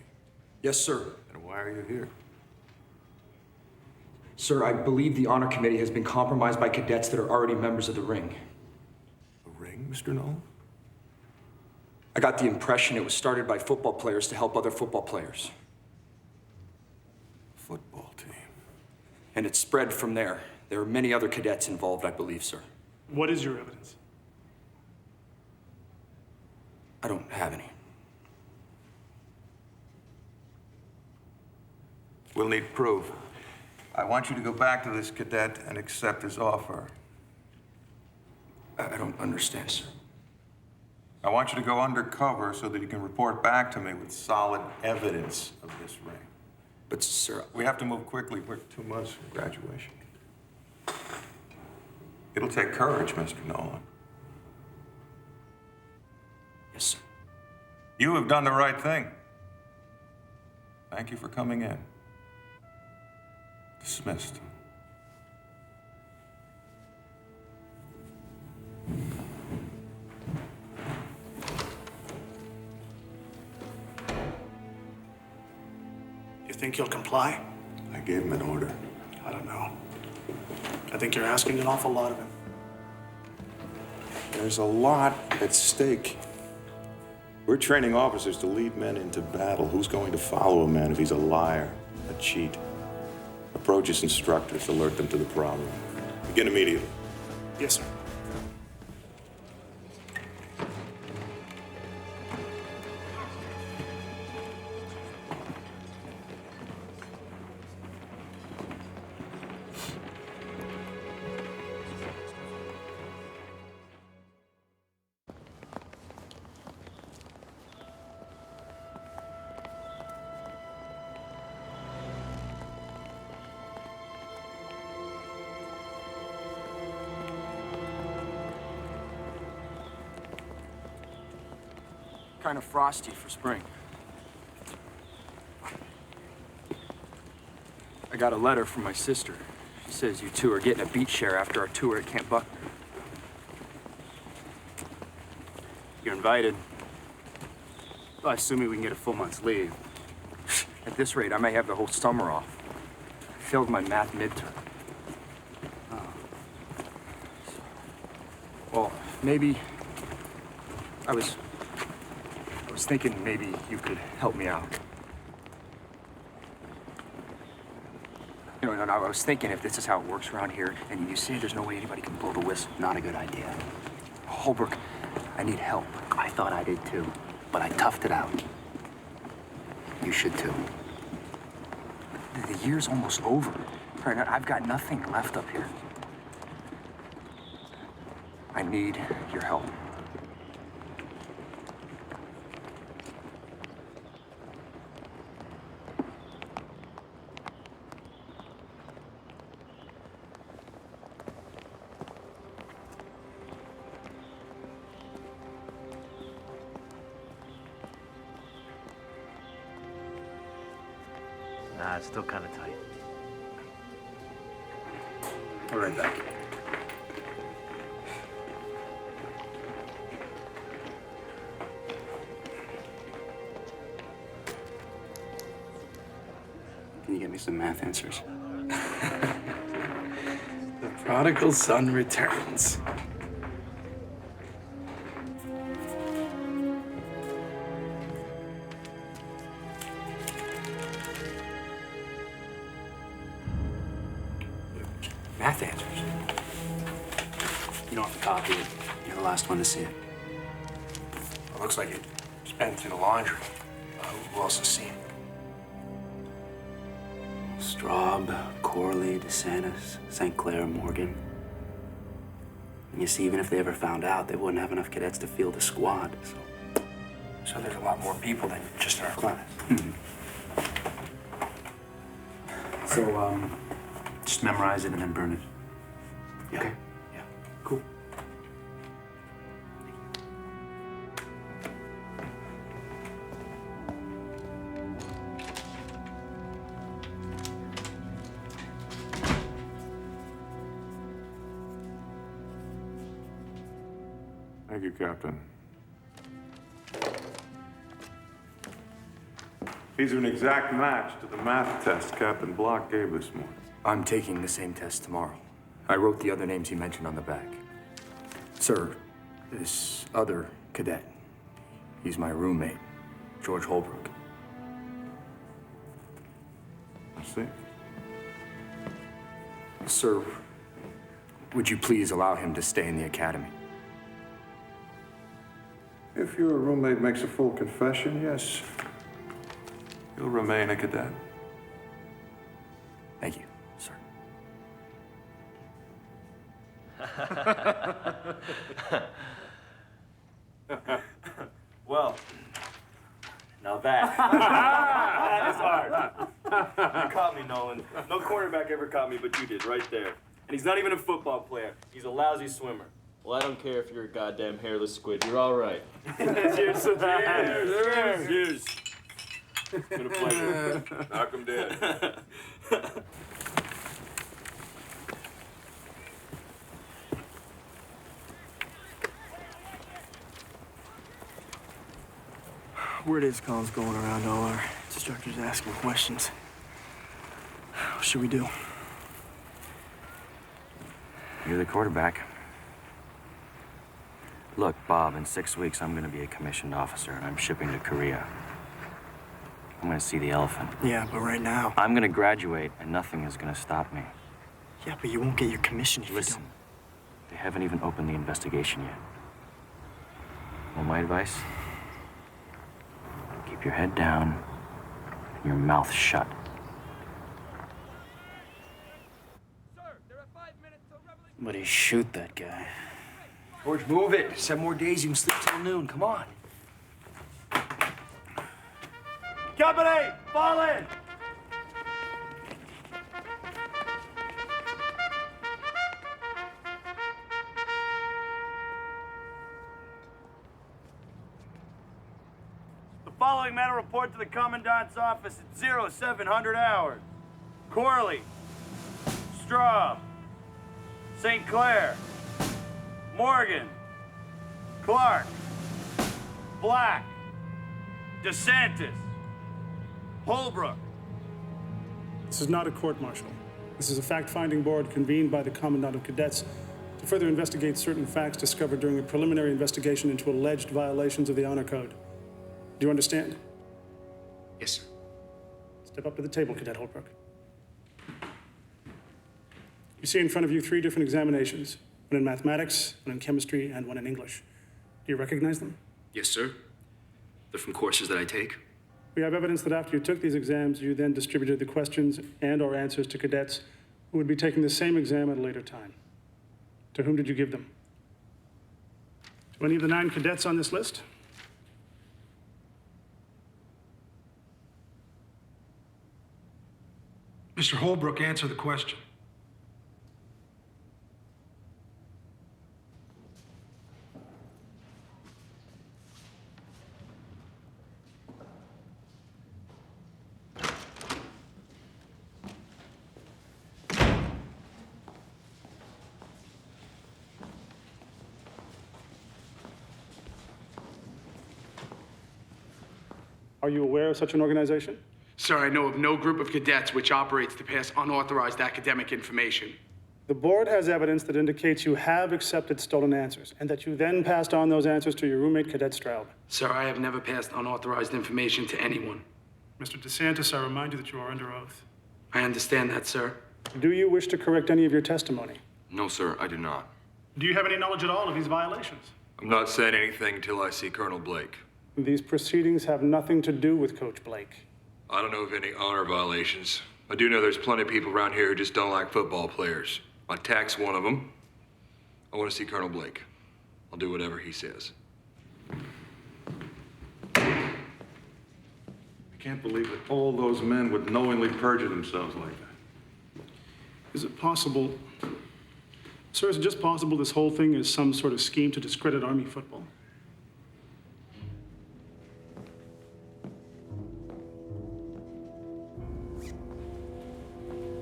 Speaker 6: Yes, sir.
Speaker 18: And why are you here?
Speaker 6: Sir, I believe the honor committee has been compromised by cadets that are already members of the ring.
Speaker 18: The ring, Mr. Nolan?
Speaker 6: I got the impression it was started by football players to help other football players.
Speaker 18: Football team.
Speaker 6: And it spread from there. There are many other cadets involved, I believe, sir.
Speaker 11: What is your evidence?
Speaker 6: I don't have any.
Speaker 18: We'll need proof.
Speaker 5: I want you to go back to this cadet and accept his offer.
Speaker 6: I don't understand, sir.
Speaker 5: I want you to go undercover so that you can report back to me with solid evidence of this ring.
Speaker 6: But, sir...
Speaker 5: We have to move quickly. We're 2 months from graduation. It'll take courage, Mr. Nolan.
Speaker 6: Yes, sir.
Speaker 5: You have done the right thing. Thank you for coming in. Dismissed.
Speaker 2: You think he'll comply?
Speaker 5: I gave him an order.
Speaker 2: I don't know. I think you're asking an awful lot of him.
Speaker 5: There's a lot at stake. We're training officers to lead men into battle. Who's going to follow a man if he's a liar, a cheat? Approach his instructors, alert them to the problem. Begin immediately.
Speaker 2: Yes, sir.
Speaker 6: Kind of frosty for spring. I got a letter from my sister. She says you two are getting a beach share after our tour at Camp Buckner. You're invited. Well, assuming we can get a full month's leave. At this rate, I may have the whole summer off. I failed my math midterm. Well, maybe I was thinking maybe you could help me out. You know, I was thinking if this is how it works around here, and you say there's no way anybody can blow the whistle.
Speaker 13: Not a good idea.
Speaker 6: Holbrook, I need help.
Speaker 13: I thought I did too, but I toughed it out. You should too.
Speaker 6: The year's almost over. Right, I've got nothing left up here. I need your help.
Speaker 19: Nah, it's still kind of tight.
Speaker 6: I'll be right back.
Speaker 13: Can you get me some math answers?
Speaker 2: The prodigal son returns.
Speaker 6: Math answers.
Speaker 13: You don't have to copy it. You're the last one to see it.
Speaker 6: It looks like it's been through the laundry. Who else has seen it?
Speaker 13: Straub, Corley, DeSantis, St. Clair, Morgan. And you see, even if they ever found out, they wouldn't have enough cadets to field a squad,
Speaker 6: So there's a lot more people than just in our class.
Speaker 13: So, just memorize it and then burn it. Yeah. Okay. Yeah. Cool.
Speaker 5: Thank you, Captain. These are an exact match to the math test Captain Block gave this morning.
Speaker 6: I'm taking the same test tomorrow. I wrote the other names he mentioned on the back. Sir, this other cadet, he's my roommate, George Holbrook.
Speaker 5: I see.
Speaker 6: Sir, would you please allow him to stay in the academy?
Speaker 5: If your roommate makes a full confession, yes. You'll remain a cadet.
Speaker 6: Thank you, sir. Well, now that is hard. You caught me, Nolan. No quarterback ever caught me, but you did right there. And he's not even a football player. He's a lousy swimmer.
Speaker 15: Well, I don't care if you're a goddamn hairless squid. You're all right.
Speaker 6: Cheers to that. Cheers. Cheers. It's been a pleasure.
Speaker 5: Knock him dead.
Speaker 15: Word is Colin's going around all our instructors asking questions. What should we do?
Speaker 13: You're the quarterback. Look, Bob, in 6 weeks, I'm gonna be a commissioned officer, and I'm shipping to Korea. I'm gonna see the elephant.
Speaker 15: Yeah, but right now...
Speaker 13: I'm gonna graduate, and nothing is gonna stop me.
Speaker 15: Yeah, but you won't get your commission if you
Speaker 13: Listen,
Speaker 15: don't.
Speaker 13: they haven't even opened the investigation yet. Well, my advice? Keep your head down and your mouth shut.
Speaker 15: Somebody shoot that guy.
Speaker 6: George, move it. 7 more days, you can sleep till noon. Come on. Company, fall in. The following men will report to the Commandant's office at 0700 hours. Corley, Straub, St. Clair, Morgan, Clark, Black, DeSantis, Holbrook.
Speaker 11: This is not a court-martial. This is a fact-finding board convened by the Commandant of Cadets to further investigate certain facts discovered during a preliminary investigation into alleged violations of the Honor Code. Do you understand?
Speaker 2: Yes, sir.
Speaker 11: Step up to the table, Cadet Holbrook. You see in front of you 3 different examinations, one in mathematics, one in chemistry, and one in English. Do you recognize them?
Speaker 6: Yes, sir. They're from courses that I take.
Speaker 11: We have evidence that after you took these exams, you then distributed the questions and/or answers to cadets who would be taking the same exam at a later time. To whom did you give them? To any of the 9 cadets on this list?
Speaker 2: Mr. Holbrook, answer the question.
Speaker 11: Are you aware of such an organization?
Speaker 2: Sir, I know of no group of cadets which operates to pass unauthorized academic information.
Speaker 11: The board has evidence that indicates you have accepted stolen answers and that you then passed on those answers to your roommate, Cadet Straub.
Speaker 2: Sir, I have never passed unauthorized information to anyone.
Speaker 11: Mr. DeSantis, I remind you that you are under oath.
Speaker 2: I understand that, sir.
Speaker 11: Do you wish to correct any of your testimony?
Speaker 12: No, sir, I do not.
Speaker 11: Do you have any knowledge at all of these violations?
Speaker 12: I'm not saying anything until I see Colonel Blake.
Speaker 11: These proceedings have nothing to do with Coach Blake.
Speaker 12: I don't know of any honor violations. I do know there's plenty of people around here who just don't like football players. My tac's one of them. I want to see Colonel Blake. I'll do whatever he says.
Speaker 5: I can't believe that all those men would knowingly perjure themselves like that.
Speaker 11: Is it possible, sir, is it just possible this whole thing is some sort of scheme to discredit Army football?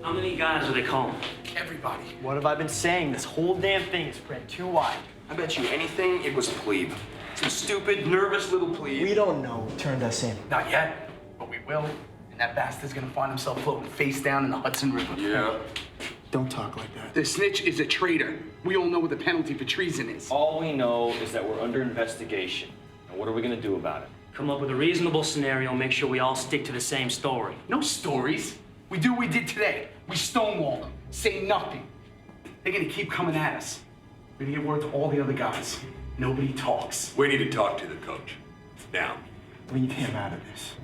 Speaker 15: How many guys are they calling?
Speaker 2: Everybody.
Speaker 15: What have I been saying? This whole damn thing is spread too wide.
Speaker 6: I bet you anything it was a plebe. Some stupid, nervous little plebe.
Speaker 15: We don't know who turned us in.
Speaker 2: Not yet, but we will. And that bastard's gonna find himself floating face down in the Hudson River.
Speaker 12: Yeah.
Speaker 15: Don't talk like that.
Speaker 2: The snitch is a traitor. We all know what the penalty for treason is.
Speaker 16: All we know is that we're under investigation. And what are we gonna do about it?
Speaker 15: Come up with a reasonable scenario and make sure we all stick to the same story.
Speaker 2: No stories. We do what we did today. We stonewall them. Say nothing. They're gonna keep coming at us. We're gonna get word to all the other guys. Nobody talks.
Speaker 12: We need to talk to the coach. Now.
Speaker 15: Leave him out of this.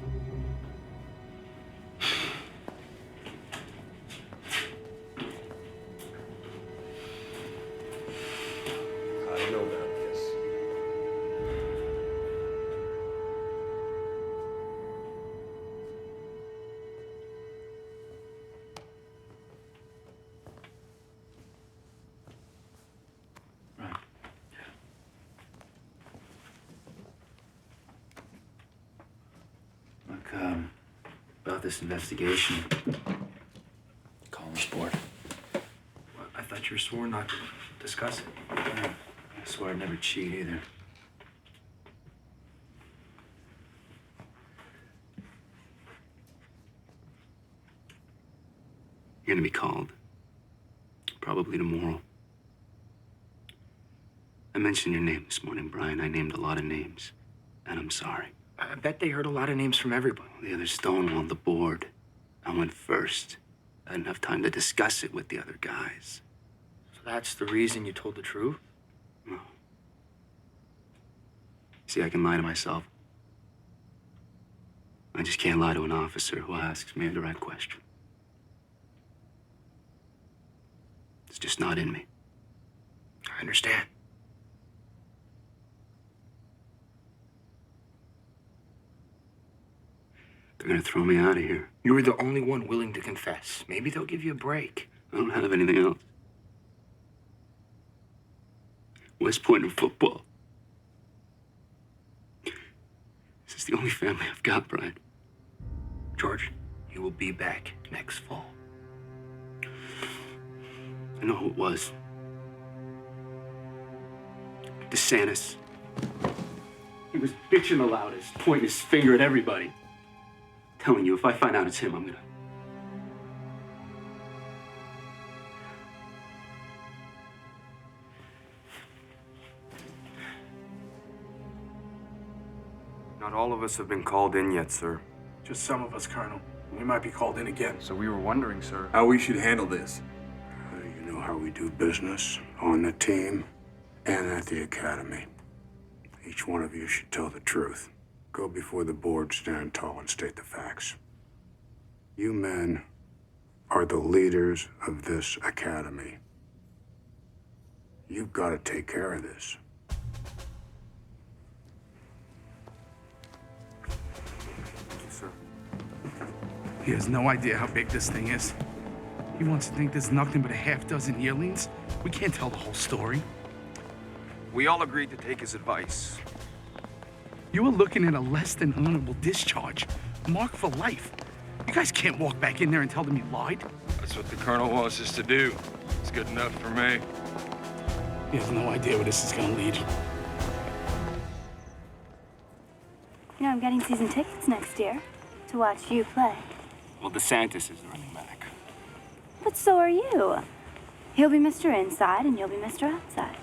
Speaker 13: about this investigation. Collins board.
Speaker 6: I thought you were sworn not to discuss it.
Speaker 13: I swear I'd never cheat either. You're gonna be called. Probably tomorrow. I mentioned your name this morning, Brian. I named a lot of names. And I'm sorry.
Speaker 6: I bet they heard a lot of names from everybody.
Speaker 13: The others stonewalled the board. I went first. I didn't have time to discuss it with the other guys.
Speaker 6: So that's the reason you told the truth?
Speaker 13: No. See, I can lie to myself. I just can't lie to an officer who asks me a direct question. It's just not in me.
Speaker 6: I understand.
Speaker 13: They're gonna throw me out of here.
Speaker 6: You were the only one willing to confess. Maybe they'll give you a break.
Speaker 13: I don't have anything else. West Point and football. This is the only family I've got, Brian.
Speaker 6: George, you will be back next fall.
Speaker 13: I know who it was. DeSantis. He was bitching the loudest, pointing his finger at everybody. Telling you, if I find out it's him, I'm gonna...
Speaker 6: Not all of us have been called in yet, sir.
Speaker 9: Just some of us, Colonel. We might be called in again.
Speaker 6: So we were wondering, sir,
Speaker 9: how we should handle this. You know how we do business on the team and at the academy. Each one of you should tell the truth. Go before the board, stand tall, and state the facts. You men are the leaders of this academy. You've got to take care of this.
Speaker 6: Thank you, sir.
Speaker 2: He has no idea how big this thing is. He wants to think there's nothing but a half dozen yearlings. We can't tell the whole story.
Speaker 6: We all agreed to take his advice.
Speaker 2: You were looking at a less than honorable discharge. Marked for life. You guys can't walk back in there and tell them you lied.
Speaker 12: That's what the colonel wants us to do. It's good enough for me.
Speaker 2: You have no idea where this is gonna lead.
Speaker 21: You know, I'm getting season tickets next year to watch you play.
Speaker 13: Well, DeSantis is running back.
Speaker 21: But so are you. He'll be Mr. Inside and you'll be Mr. Outside.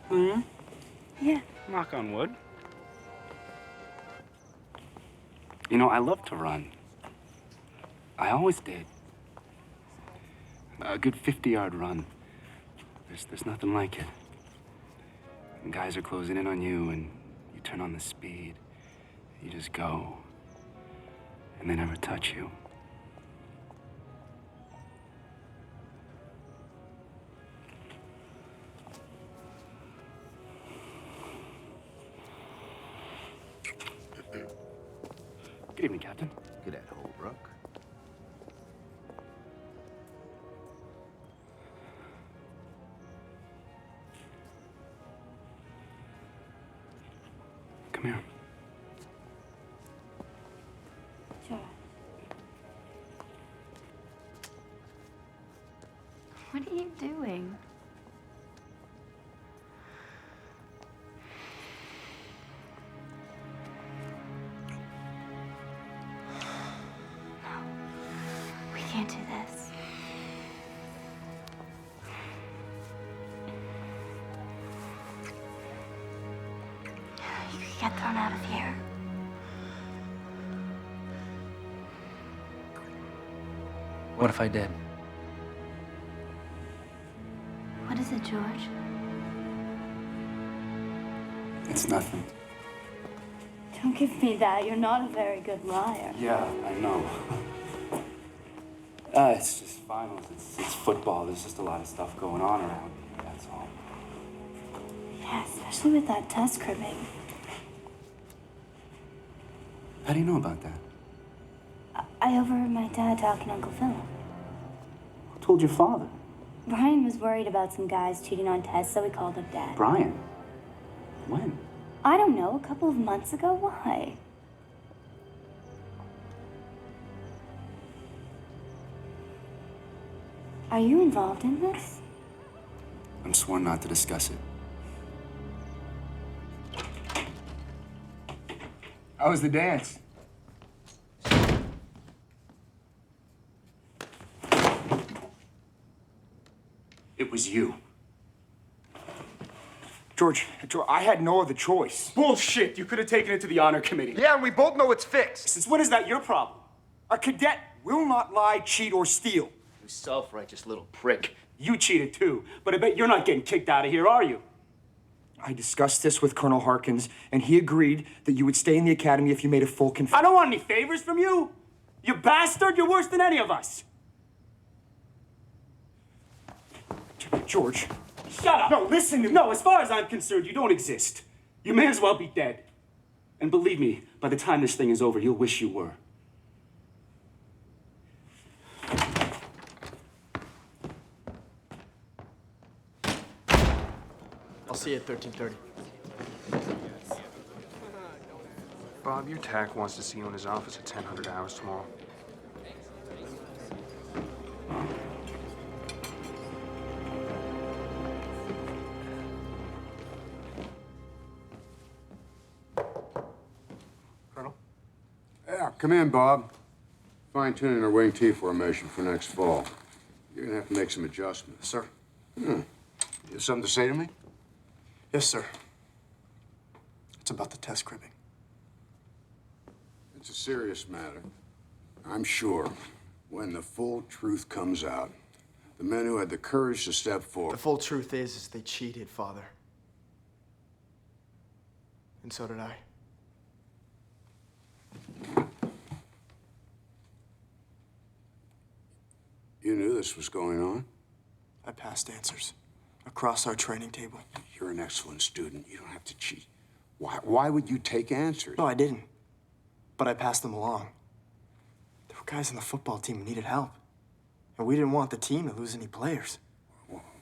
Speaker 13: Hmm?
Speaker 21: Yeah.
Speaker 13: Knock on wood. You know, I love to run. I always did. A good 50-yard run. There's nothing like it. And guys are closing in on you, and you turn on the speed. You just go. And they never touch you. Good evening, Captain.
Speaker 1: Get that Holbrook.
Speaker 13: Come here.
Speaker 21: Sure. What are you doing? We can't do this. You could get thrown out of here.
Speaker 13: What if I did?
Speaker 21: What is it, George?
Speaker 13: It's nothing.
Speaker 21: Don't give me that. You're not a very good liar.
Speaker 13: Yeah, I know. It's just finals. It's football. There's just a lot of stuff going on around here, that's all.
Speaker 21: Yeah, especially with that test cribbing.
Speaker 13: How do you know about that?
Speaker 21: I overheard my dad talking to Uncle Philip.
Speaker 13: Who told your father?
Speaker 21: Brian was worried about some guys cheating on tests, so he called up Dad.
Speaker 13: Brian? When?
Speaker 21: I don't know, a couple of months ago. Why? Are you involved in this?
Speaker 6: I'm sworn not to discuss it. How was the dance? It was you.
Speaker 4: George, I had no other choice.
Speaker 6: Bullshit! You could have taken it to the honor committee.
Speaker 4: Yeah, and we both know it's fixed. Since when is that your problem? A cadet will not lie, cheat, or steal.
Speaker 6: You self-righteous little prick. You cheated too, but I bet you're not getting kicked out of here, are you?
Speaker 4: I discussed this with Colonel Harkins, and he agreed that you would stay in the academy if you made a full confession.
Speaker 6: I don't want any favors from you. You bastard, you're worse than any of us.
Speaker 4: George.
Speaker 6: Shut up!
Speaker 4: No, listen to me.
Speaker 6: No, as far as I'm concerned, you don't exist. You may as well be dead. And believe me, by the time this thing is over, you'll wish you were.
Speaker 15: I'll see you at 13:30.
Speaker 7: Bob, your TAC wants to see you in his office at 1000 hours tomorrow.
Speaker 9: Yeah, come in, Bob. Fine-tuning our wing T formation for next fall. You're gonna have to make some adjustments.
Speaker 15: Sir.
Speaker 9: You have something to say to me?
Speaker 15: Yes, sir. It's about the test cribbing.
Speaker 9: It's a serious matter. I'm sure when the full truth comes out, the men who had the courage to step forward...
Speaker 15: The full truth is they cheated, Father. And so did I.
Speaker 9: You knew this was going on?
Speaker 15: I passed answers across our training table.
Speaker 9: You're an excellent student. You don't have to cheat. Why would you take answers?
Speaker 15: No, I didn't. But I passed them along. There were guys on the football team who needed help. And we didn't want the team to lose any players.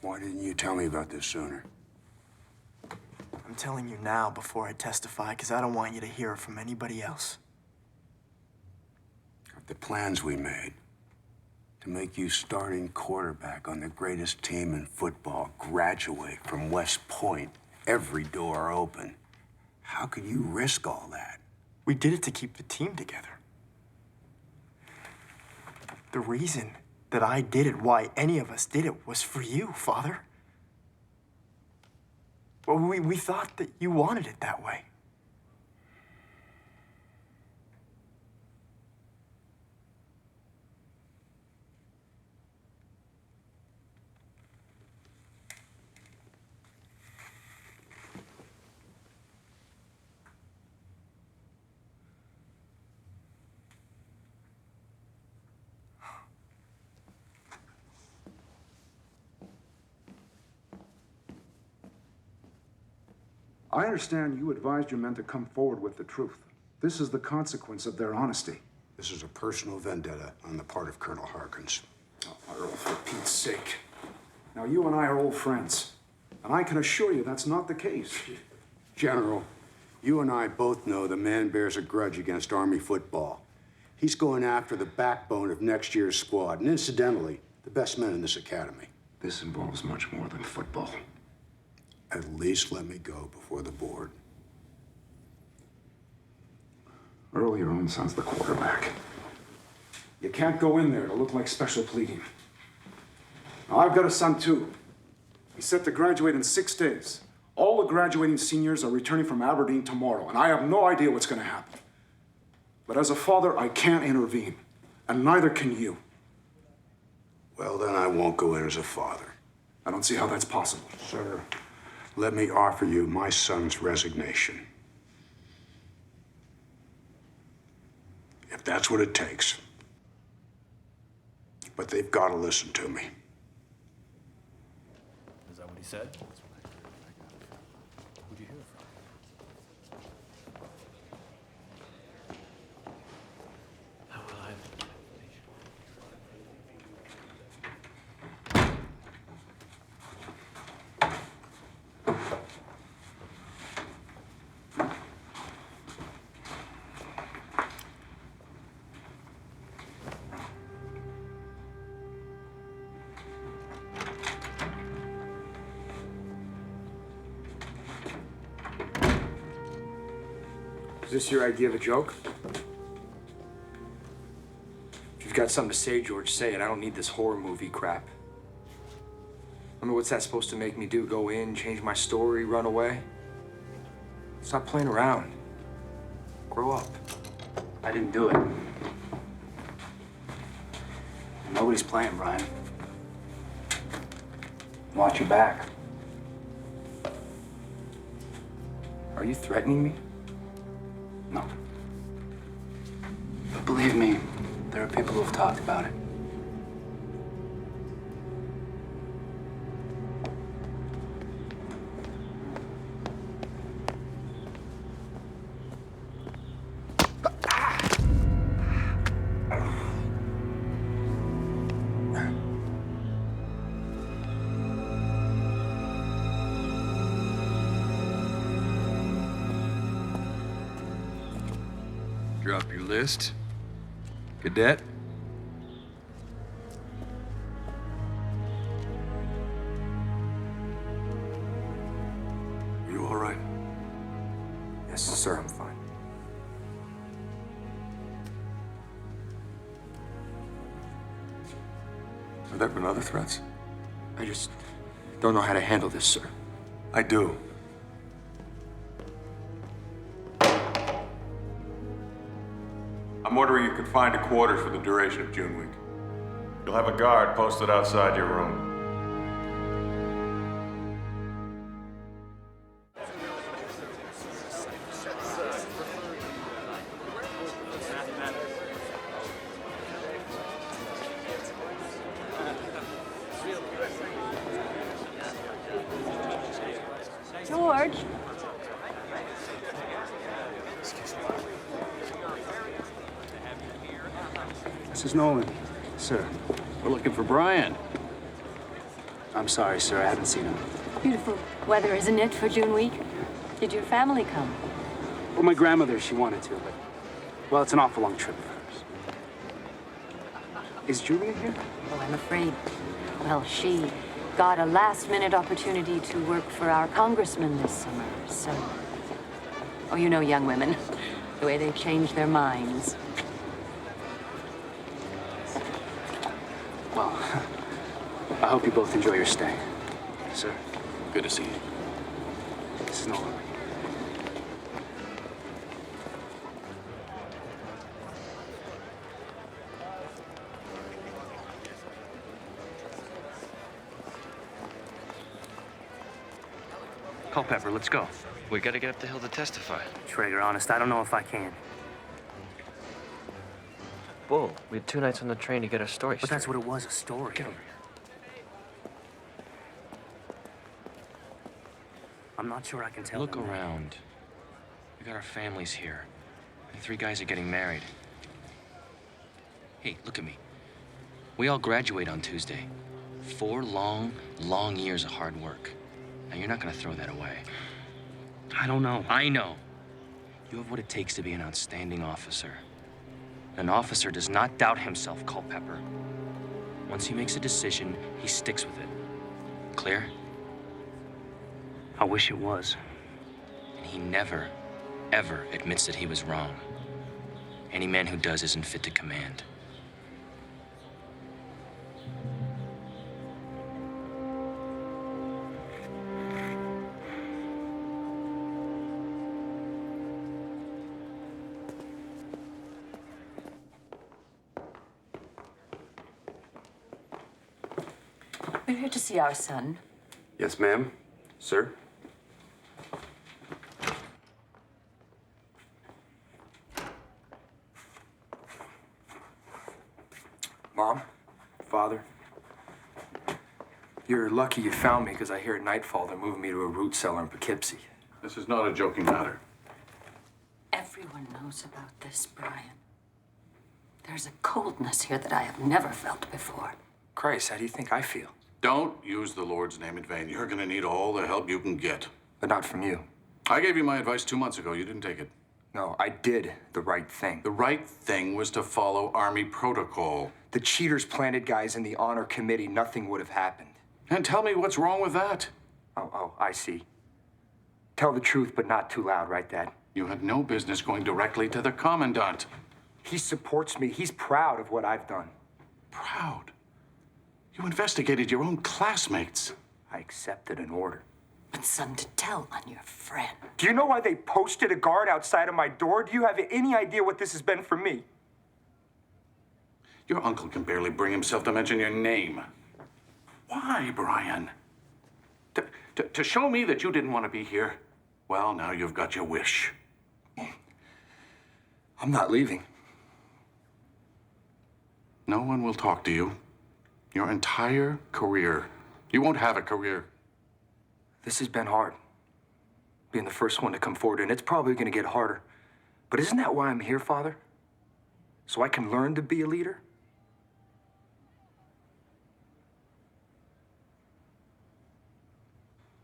Speaker 9: Why didn't you tell me about this sooner?
Speaker 15: I'm telling you now before I testify, because I don't want you to hear it from anybody else.
Speaker 9: The plans we made to make you starting quarterback on the greatest team in football, graduate from West Point, every door open. How could you risk all that?
Speaker 15: We did it to keep the team together. The reason that I did it, why any of us did it, was for you, Father. Well, we thought that you wanted it that way.
Speaker 14: I understand you advised your men to come forward with the truth. This is the consequence of their honesty.
Speaker 9: This is a personal vendetta on the part of Colonel Harkins.
Speaker 14: Oh, Earl, for Pete's sake. Now, you and I are old friends, and I can assure you that's not the case.
Speaker 9: General, you and I both know the man bears a grudge against Army football. He's going after the backbone of next year's squad, and incidentally, the best men in this academy.
Speaker 14: This involves much more than football.
Speaker 9: At least let me go before the board.
Speaker 14: Earl, your own son's the quarterback. You can't go in there to look like special pleading. Now, I've got a son, too. He's set to graduate in 6 days. All the graduating seniors are returning from Aberdeen tomorrow, and I have no idea what's going to happen. But as a father, I can't intervene, and neither can you.
Speaker 9: Well, then I won't go in as a father.
Speaker 14: I don't see how that's possible.
Speaker 9: Sir, let me offer you my son's resignation. If that's what it takes. But they've got to listen to me.
Speaker 19: Is that what he said? Who'd you hear from?
Speaker 6: this your idea of a joke? If you've got something to say, George, say it. I don't need this horror movie crap. I mean, what's that supposed to make me do? Go in, change my story, run away? Stop playing around. Grow up.
Speaker 13: I didn't do it. Nobody's playing, Brian. Watch your back.
Speaker 6: Are you threatening me?
Speaker 13: No. But believe me, there are people who have talked about it.
Speaker 12: Drop your list. Cadet?
Speaker 14: You all right?
Speaker 6: Yes, sir, I'm fine.
Speaker 14: Have there been other threats?
Speaker 6: I just don't know how to handle this, sir.
Speaker 14: I do. I'm ordering you confined to quarters for the duration of June week. You'll have a guard posted outside your room.
Speaker 21: George.
Speaker 8: Mrs. Nolan, sir.
Speaker 13: We're looking for Brian. I'm sorry, sir. I haven't seen him.
Speaker 23: Beautiful weather, isn't it, for June week? Did your family come?
Speaker 13: Well, my grandmother, she wanted to, but, well, it's an awful long trip for hers. Is Julia here?
Speaker 23: Oh, I'm afraid. Well, she got a last-minute opportunity to work for our congressman this summer, so... Oh, you know young women, the way they change their minds.
Speaker 13: Well, I hope you both enjoy your stay. Sir.
Speaker 12: Good to see you.
Speaker 13: Mrs. Nolan.
Speaker 17: Culpepper, let's go. We gotta get up the hill to testify.
Speaker 13: Traeger, honest, I don't know if I can.
Speaker 17: Bull, we had 2 nights on the train to get our story
Speaker 13: But
Speaker 17: straight.
Speaker 13: that's what it was, a story.
Speaker 17: Get over here.
Speaker 13: I'm not sure I can tell
Speaker 17: Look
Speaker 13: them that.
Speaker 17: around. We got our families here. And 3 guys are getting married. Hey, look at me. We all graduate on Tuesday. 4 long, long years of hard work. Now, you're not gonna throw that away.
Speaker 13: I don't know.
Speaker 17: I know. You have what it takes to be an outstanding officer. An officer does not doubt himself, Culpepper. Once he makes a decision, he sticks with it. Clear?
Speaker 13: I wish it was.
Speaker 17: And he never, ever admits that he was wrong. Any man who does isn't fit to command.
Speaker 23: We're here to see our son.
Speaker 6: Yes, ma'am. Sir? Mom? Father? You're lucky you found me, because I hear at nightfall they're moving me to a root cellar in Poughkeepsie.
Speaker 9: This is not a joking matter.
Speaker 23: Everyone knows about this, Brian. There's a coldness here that I have never felt before.
Speaker 6: Christ, how do you think I feel?
Speaker 9: Don't use the Lord's name in vain. You're gonna need all the help you can get.
Speaker 6: But not from you.
Speaker 9: I gave you my advice 2 months ago. You didn't take it.
Speaker 6: No, I did the right thing.
Speaker 9: The right thing was to follow Army protocol.
Speaker 6: The cheaters planted guys in the honor committee. Nothing would have happened.
Speaker 9: And tell me what's wrong with that.
Speaker 6: Oh, I see. Tell the truth, but not too loud, right, Dad?
Speaker 3: You had no business going directly to the commandant.
Speaker 4: He supports me. He's proud of what I've done.
Speaker 3: Proud? You investigated your own classmates.
Speaker 4: I accepted an order.
Speaker 20: But something to tell on your friend.
Speaker 4: Do you know why they posted a guard outside of my door? Do you have any idea what this has been for me?
Speaker 3: Your uncle can barely bring himself to mention your name. Why, Brian? To show me that you didn't want to be here? Well, now you've got your wish.
Speaker 4: I'm not leaving.
Speaker 3: No one will talk to you. Your entire career. You won't have a career.
Speaker 4: This has been hard. Being the first one to come forward, and it's probably going to get harder. But isn't that why I'm here, Father? So I can learn to be a leader?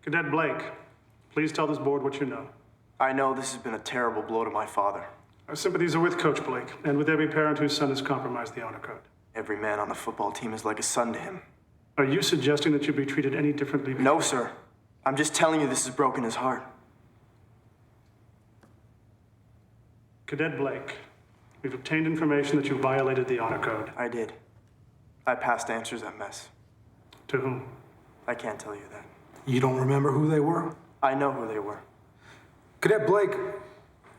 Speaker 11: Cadet Blake, please tell this board what you know.
Speaker 15: I know this has been a terrible blow to my father.
Speaker 11: Our sympathies are with Coach Blake and with every parent whose son has compromised the honor code.
Speaker 15: Every man on the football team is like a son to him.
Speaker 11: Are you suggesting that you be treated any differently?
Speaker 15: No, sir. I'm just telling you this has broken his heart.
Speaker 11: Cadet Blake, we've obtained information that you violated the honor code.
Speaker 15: I did. I passed answers at mess.
Speaker 11: To whom?
Speaker 15: I can't tell you that.
Speaker 22: You don't remember who they were?
Speaker 15: I know who they were.
Speaker 22: Cadet Blake,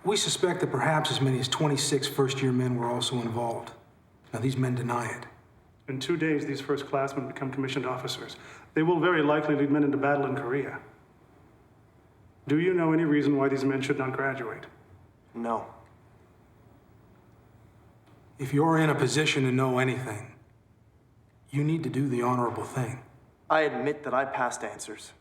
Speaker 22: we suspect that perhaps as many as 26 first-year men were also involved. Now, these men deny it.
Speaker 11: In 2 days, these first-classmen become commissioned officers. They will very likely lead men into battle in Korea. Do you know any reason why these men should not graduate?
Speaker 15: No.
Speaker 22: If you're in a position to know anything, you need to do the honorable thing.
Speaker 15: I admit that I passed answers.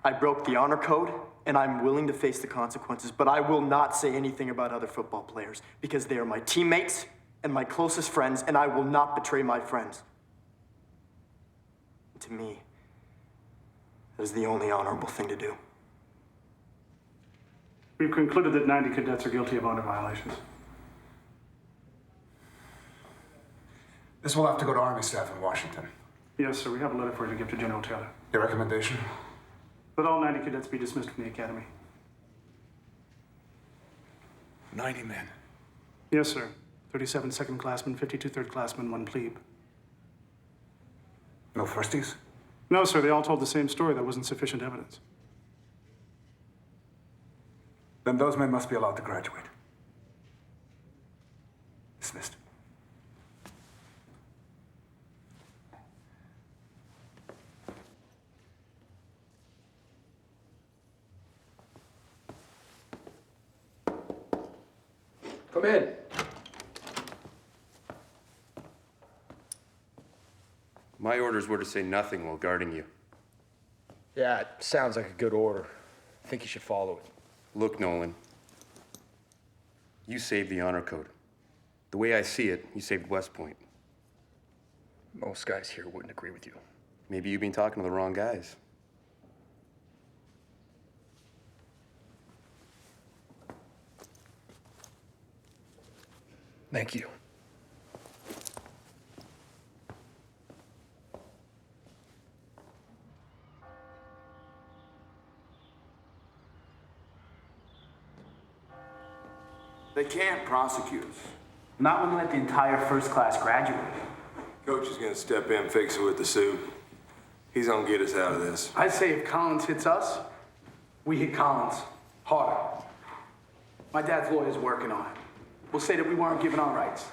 Speaker 15: I broke the honor code, and I'm willing to face the consequences, but I will not say anything about other football players because they are my teammates and my closest friends, and I will not betray my friends. To me, that is the only honorable thing to do.
Speaker 11: We've concluded that 90 cadets are guilty of honor violations.
Speaker 14: This will have to go to Army staff in Washington.
Speaker 11: Yes, sir. We have a letter for you to give to General Taylor.
Speaker 14: Your recommendation?
Speaker 11: That all 90 cadets be dismissed from the academy.
Speaker 14: 90 men.
Speaker 11: Yes, sir. 37 second-classmen, 52 third-classmen, 1 plebe.
Speaker 14: No firsties?
Speaker 11: No, sir. They all told the same story. There wasn't sufficient evidence.
Speaker 14: Then those men must be allowed to graduate. Dismissed.
Speaker 6: Come in.
Speaker 12: My orders were to say nothing while guarding you.
Speaker 6: Yeah, it sounds like a good order. I think you should follow it.
Speaker 12: Look, Nolan. You saved the honor code. The way I see it, you saved West Point.
Speaker 6: Most guys here wouldn't agree with you.
Speaker 12: Maybe you've been talking to the wrong guys.
Speaker 6: Thank you.
Speaker 24: They can't prosecute us.
Speaker 2: Not when we let the entire first class graduate.
Speaker 25: Coach is gonna step in, fix it with the suit. He's gonna get us out of this.
Speaker 2: I'd say if Collins hits us, we hit Collins harder. My dad's lawyer's working on it. We'll say that we weren't given our rights,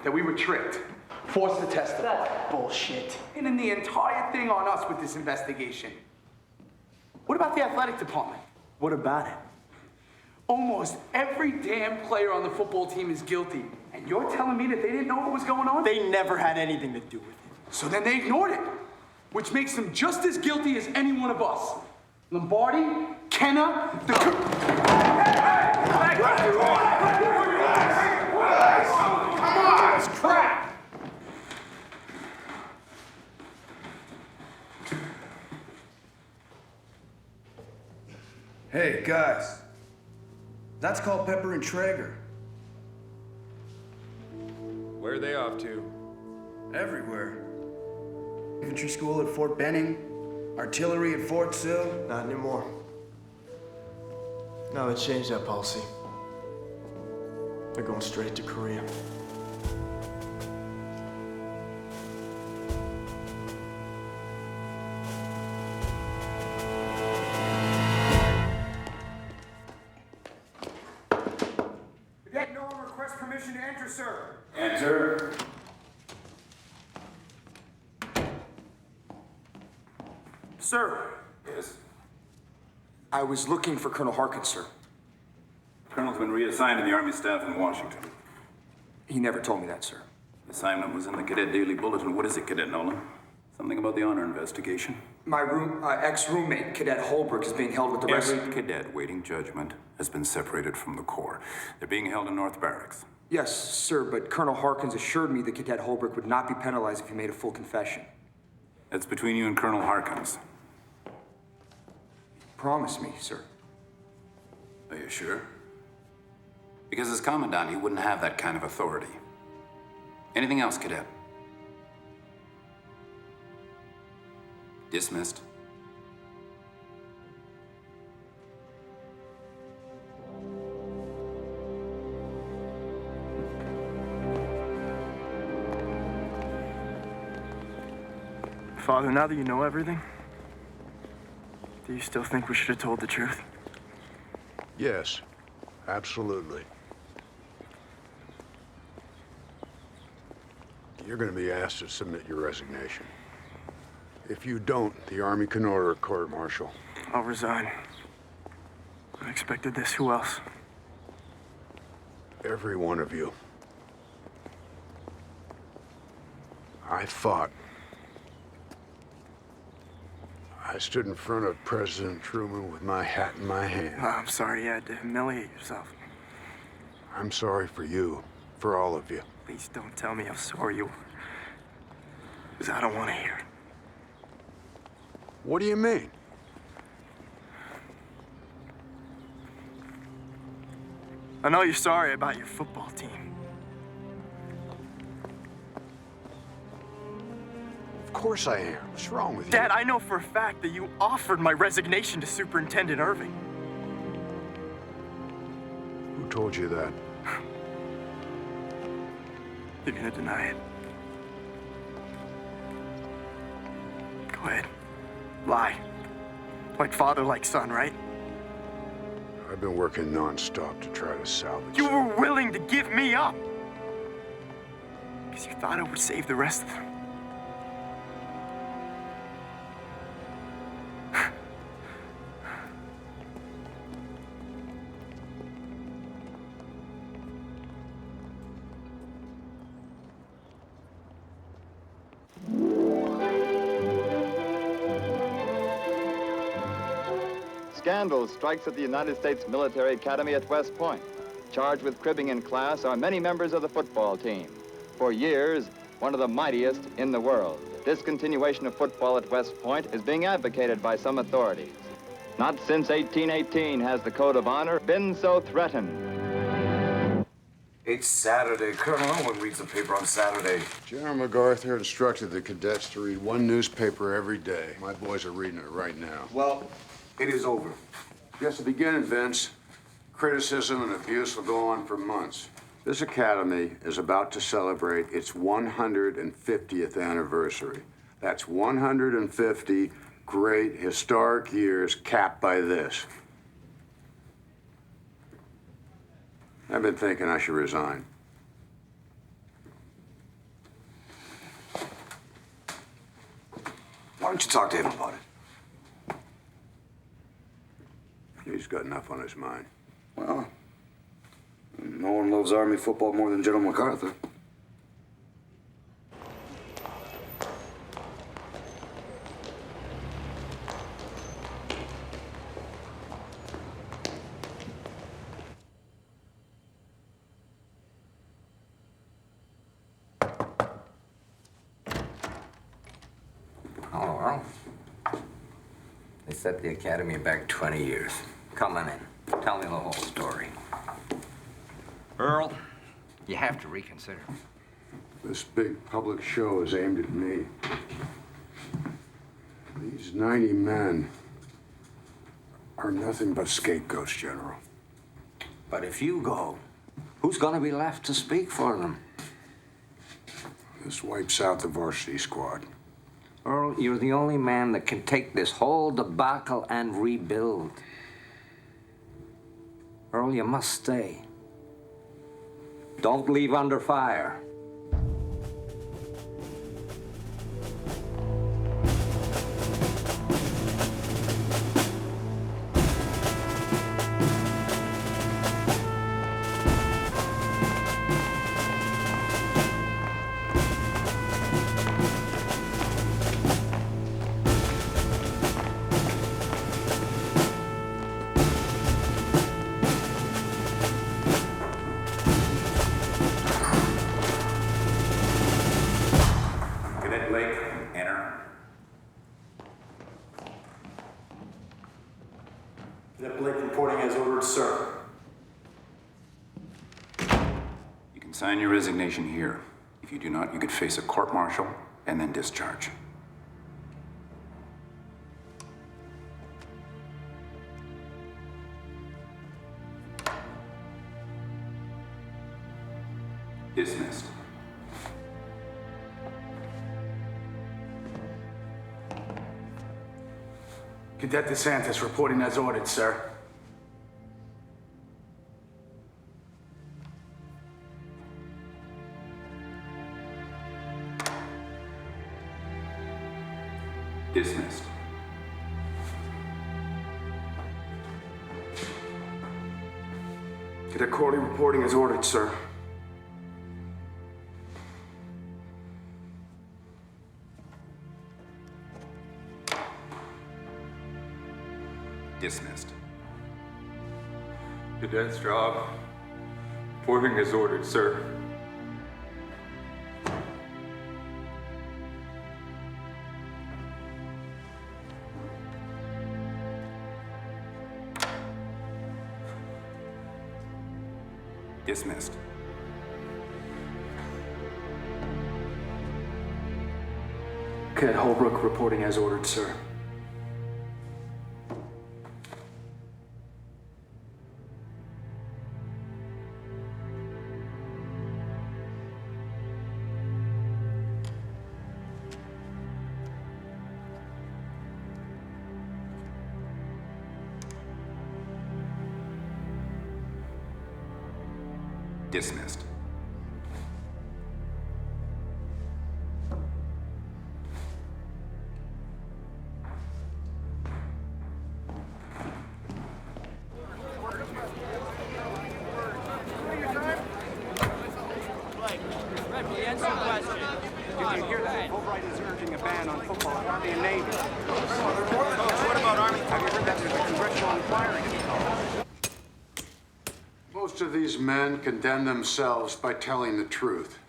Speaker 2: that we were tricked, forced to testify. Bullshit. Pinning the entire thing on us with this investigation. What about the athletic department?
Speaker 15: What about it?
Speaker 2: Almost every damn player on the football team is guilty. And you're telling me that they didn't know what was going on?
Speaker 15: They never had anything to do with it.
Speaker 2: So then they ignored it, which makes them just as guilty as any one of us. Lombardi, Kenna, the... Come on, it's crap!
Speaker 26: Hey, guys. That's called Pepper and Traeger.
Speaker 12: Where are they off to?
Speaker 26: Everywhere. Infantry school at Fort Benning, artillery at Fort Sill.
Speaker 15: Not anymore. No, they changed that policy. They're going straight to Korea.
Speaker 6: Cadet Nolan requests permission to enter, sir.
Speaker 9: Enter.
Speaker 6: Sir.
Speaker 9: Yes.
Speaker 6: I was looking for Colonel Harkins, sir.
Speaker 1: Colonel's been reassigned to the Army staff in Washington.
Speaker 6: He never told me that, sir.
Speaker 1: The assignment was in the Cadet Daily Bulletin. What is it, Cadet Nolan? Something about the honor investigation?
Speaker 6: My ex-roommate, Cadet Holbrook, is being held with the rest.
Speaker 1: Every cadet waiting judgment has been separated from the Corps. They're being held in North Barracks.
Speaker 6: Yes, sir, but Colonel Harkins assured me that Cadet Holbrook would not be penalized if he made a full confession.
Speaker 1: That's between you and Colonel Harkins.
Speaker 6: Promise me, sir.
Speaker 1: Are you sure? Because as Commandant, he wouldn't have that kind of authority. Anything else, Cadet? Dismissed.
Speaker 15: Father, now that you know everything, do you still think we should have told the truth?
Speaker 9: Yes, absolutely. You're going to be asked to submit your resignation. If you don't, the Army can order a court-martial.
Speaker 15: I'll resign. I expected this. Who else?
Speaker 9: Every one of you. I fought. I stood in front of President Truman with my hat in my hand.
Speaker 15: Oh, I'm sorry you had to humiliate yourself.
Speaker 9: I'm sorry for you, for all of you.
Speaker 15: Please don't tell me how sorry you were. Because I don't want to hear it.
Speaker 9: What do you mean?
Speaker 15: I know you're sorry about your football team.
Speaker 9: Of course I am. What's wrong with you?
Speaker 15: Dad, I know for a fact that you offered my resignation to Superintendent Irving.
Speaker 9: Who told you that?
Speaker 15: You're gonna deny it. Go ahead. Lie. Like father, like son, right?
Speaker 9: I've been working non-stop to try to salvage.
Speaker 15: You were willing to give me up. Because you thought it would save the rest of them.
Speaker 5: Scandal strikes at the United States Military Academy at West Point. Charged with cribbing in class are many members of the football team. For years, one of the mightiest in the world. Discontinuation of football at West Point is being advocated by some authorities. Not since 1818 has the code of honor been so threatened.
Speaker 24: It's Saturday. Colonel, no one reads the paper on Saturday.
Speaker 9: General MacArthur instructed the cadets to read one newspaper every day. My boys are reading it right now.
Speaker 24: Well, it is over.
Speaker 9: Just to begin, Vince, criticism and abuse will go on for months. This academy is about to celebrate its 150th anniversary. That's 150 great historic years capped by this. I've been thinking I should resign.
Speaker 24: Why don't you talk to him about it?
Speaker 9: He's got enough on his mind.
Speaker 24: Well, no one loves Army football more than General MacArthur.
Speaker 7: Oh, well. They set the academy back 20 years. Come on in. Tell me the whole story.
Speaker 10: Earl, you have to reconsider.
Speaker 9: This big public show is aimed at me. These 90 men are nothing but scapegoats, General.
Speaker 7: But if you go, Who's gonna be left to speak for them?
Speaker 9: This wipes out the varsity squad.
Speaker 7: Earl, you're the only man that can take this whole debacle and rebuild. Earl, you must stay. Don't leave under fire.
Speaker 1: Cadet Blake, enter.
Speaker 15: Cadet Blake reporting as ordered, sir.
Speaker 1: You can sign your resignation here. If you do not, you could face a court-martial and then discharge. Dismissed.
Speaker 2: Cadet DeSantis reporting as ordered, sir.
Speaker 1: Dismissed.
Speaker 2: Cadet Corley reporting as ordered, sir.
Speaker 1: Dismissed.
Speaker 12: Cadet Straub, reporting as ordered, sir.
Speaker 1: Dismissed.
Speaker 4: Cadet Holbrook reporting as ordered, sir.
Speaker 1: Dismissed.
Speaker 14: Did you hear that? Fulbright is urging a ban on football, Army and Navy. What about Army? Have you heard that there's a congressional inquiry to be called?
Speaker 9: Most of these men condemn themselves by telling the truth.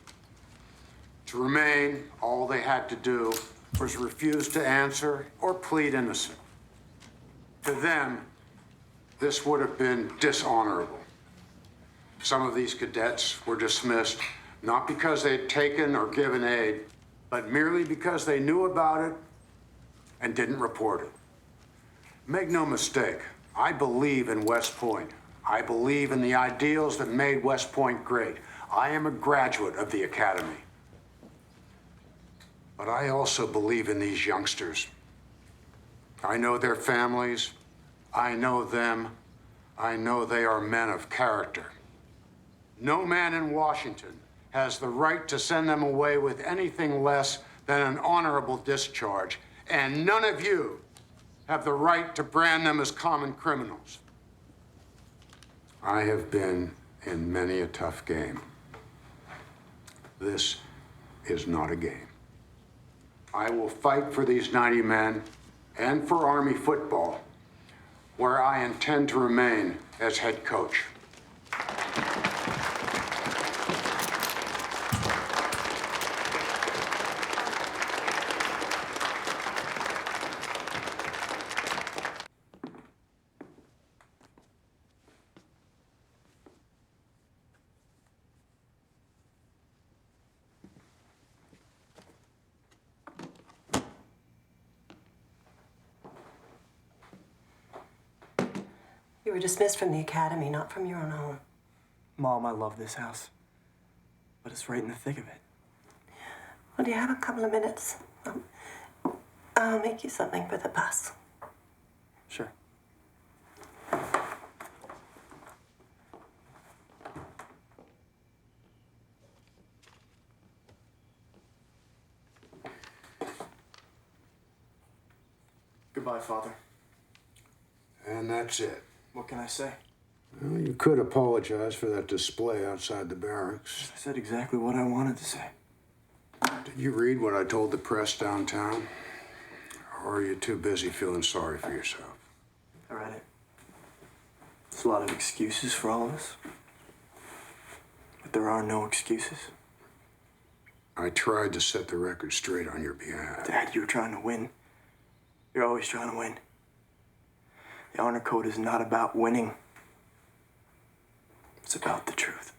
Speaker 9: To remain, all they had to do was refuse to answer or plead innocent. To them, this would have been dishonorable. Some of these cadets were dismissed not because they'd taken or given aid, but merely because they knew about it and didn't report it. Make no mistake, I believe in West Point. I believe in the ideals that made West Point great. I am a graduate of the Academy. But I also believe in these youngsters. I know their families. I know them. I know they are men of character. No man in Washington has the right to send them away with anything less than an honorable discharge, and none of you have the right to brand them as common criminals. I have been in many a tough game. This is not a game. I will fight for these 90 men and for Army football, where I intend to remain as head coach.
Speaker 8: You were dismissed from the academy, not from your own home.
Speaker 15: Mom, I love this house. But it's right in the thick of it.
Speaker 8: Well, do you have a couple of minutes? I'll make you something for the bus.
Speaker 15: Sure. Goodbye, Father.
Speaker 9: And that's it.
Speaker 15: What can I say?
Speaker 9: Well, you could apologize for that display outside the barracks.
Speaker 15: I said exactly what I wanted to say.
Speaker 9: Did you read what I told the press downtown? Or are you too busy feeling sorry for yourself?
Speaker 15: I read it. There's a lot of excuses for all of us. But there are no excuses.
Speaker 9: I tried to set the record straight on your behalf.
Speaker 15: Dad, you were trying to win. You're always trying to win. The honor code is not about winning. It's about the truth.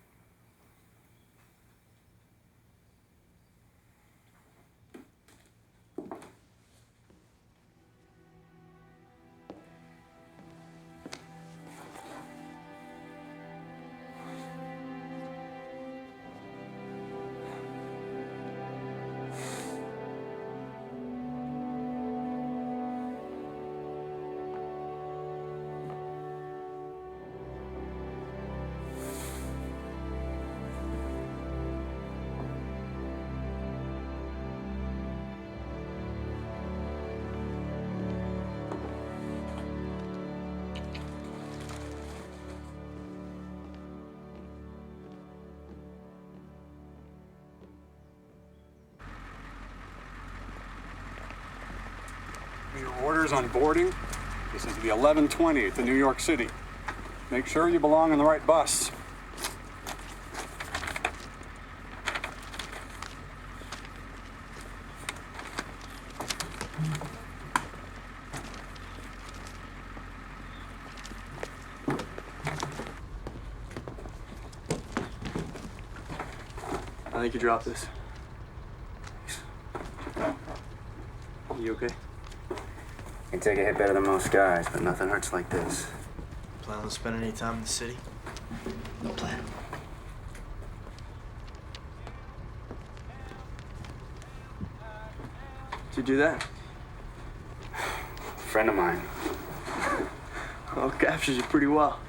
Speaker 14: Your orders on boarding? This is the 11:20 to New York City. Make sure you belong on the right bus.
Speaker 15: I think you dropped this. You okay?
Speaker 13: Can take a hit better than most guys, but nothing hurts like this.
Speaker 15: Plan on spending any time in the city?
Speaker 13: No plan.
Speaker 15: Did you do that?
Speaker 13: Friend of mine.
Speaker 15: Well, captures you pretty well.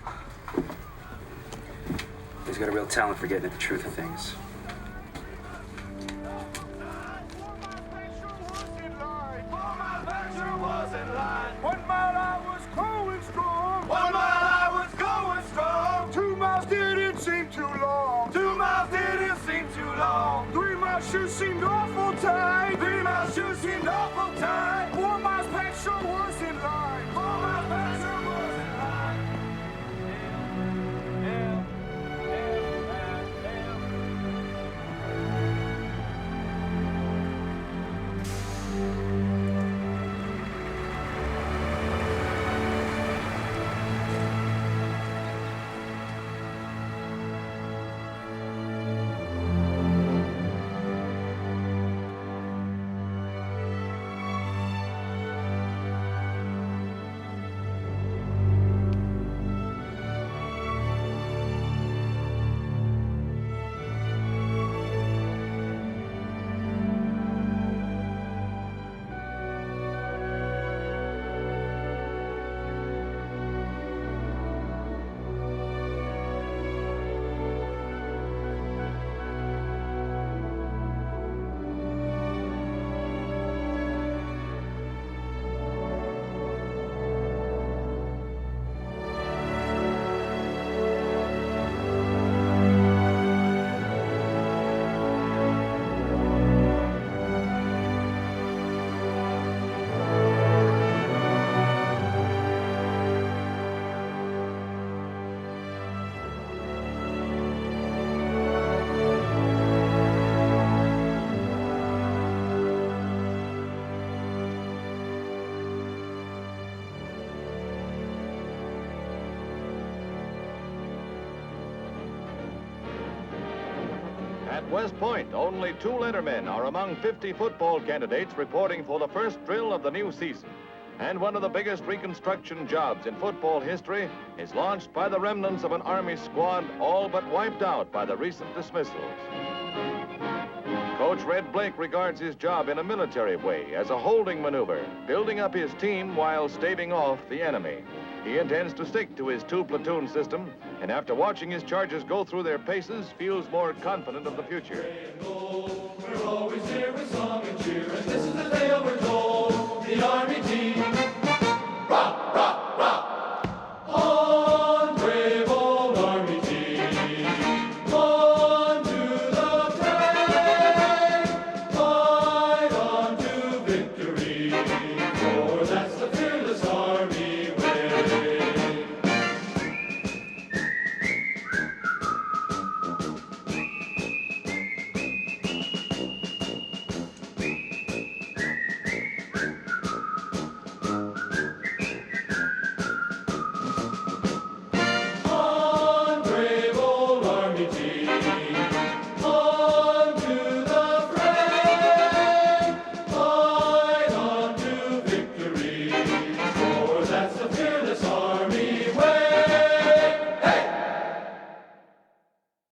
Speaker 13: He's got a real talent for getting at the truth of things.
Speaker 2: Shoes seemed awful tight. 3 miles shoes seemed awful tight. 4 miles past sure was in line. 4 miles past sure was in line.
Speaker 5: At West Point, only 2 lettermen are among 50 football candidates reporting for the first drill of the new season.
Speaker 16: And one of the biggest reconstruction jobs in football history is launched by the remnants of an Army squad all but wiped out by the recent dismissals. Coach Red Blake regards his job in a military way as a holding maneuver, building up his team while staving off the enemy. He intends to stick to his two-platoon system, and after watching his charges go through their paces, feels more confident of the future.
Speaker 17: We're always here with song and cheer, and this is the tale we're told. The Army team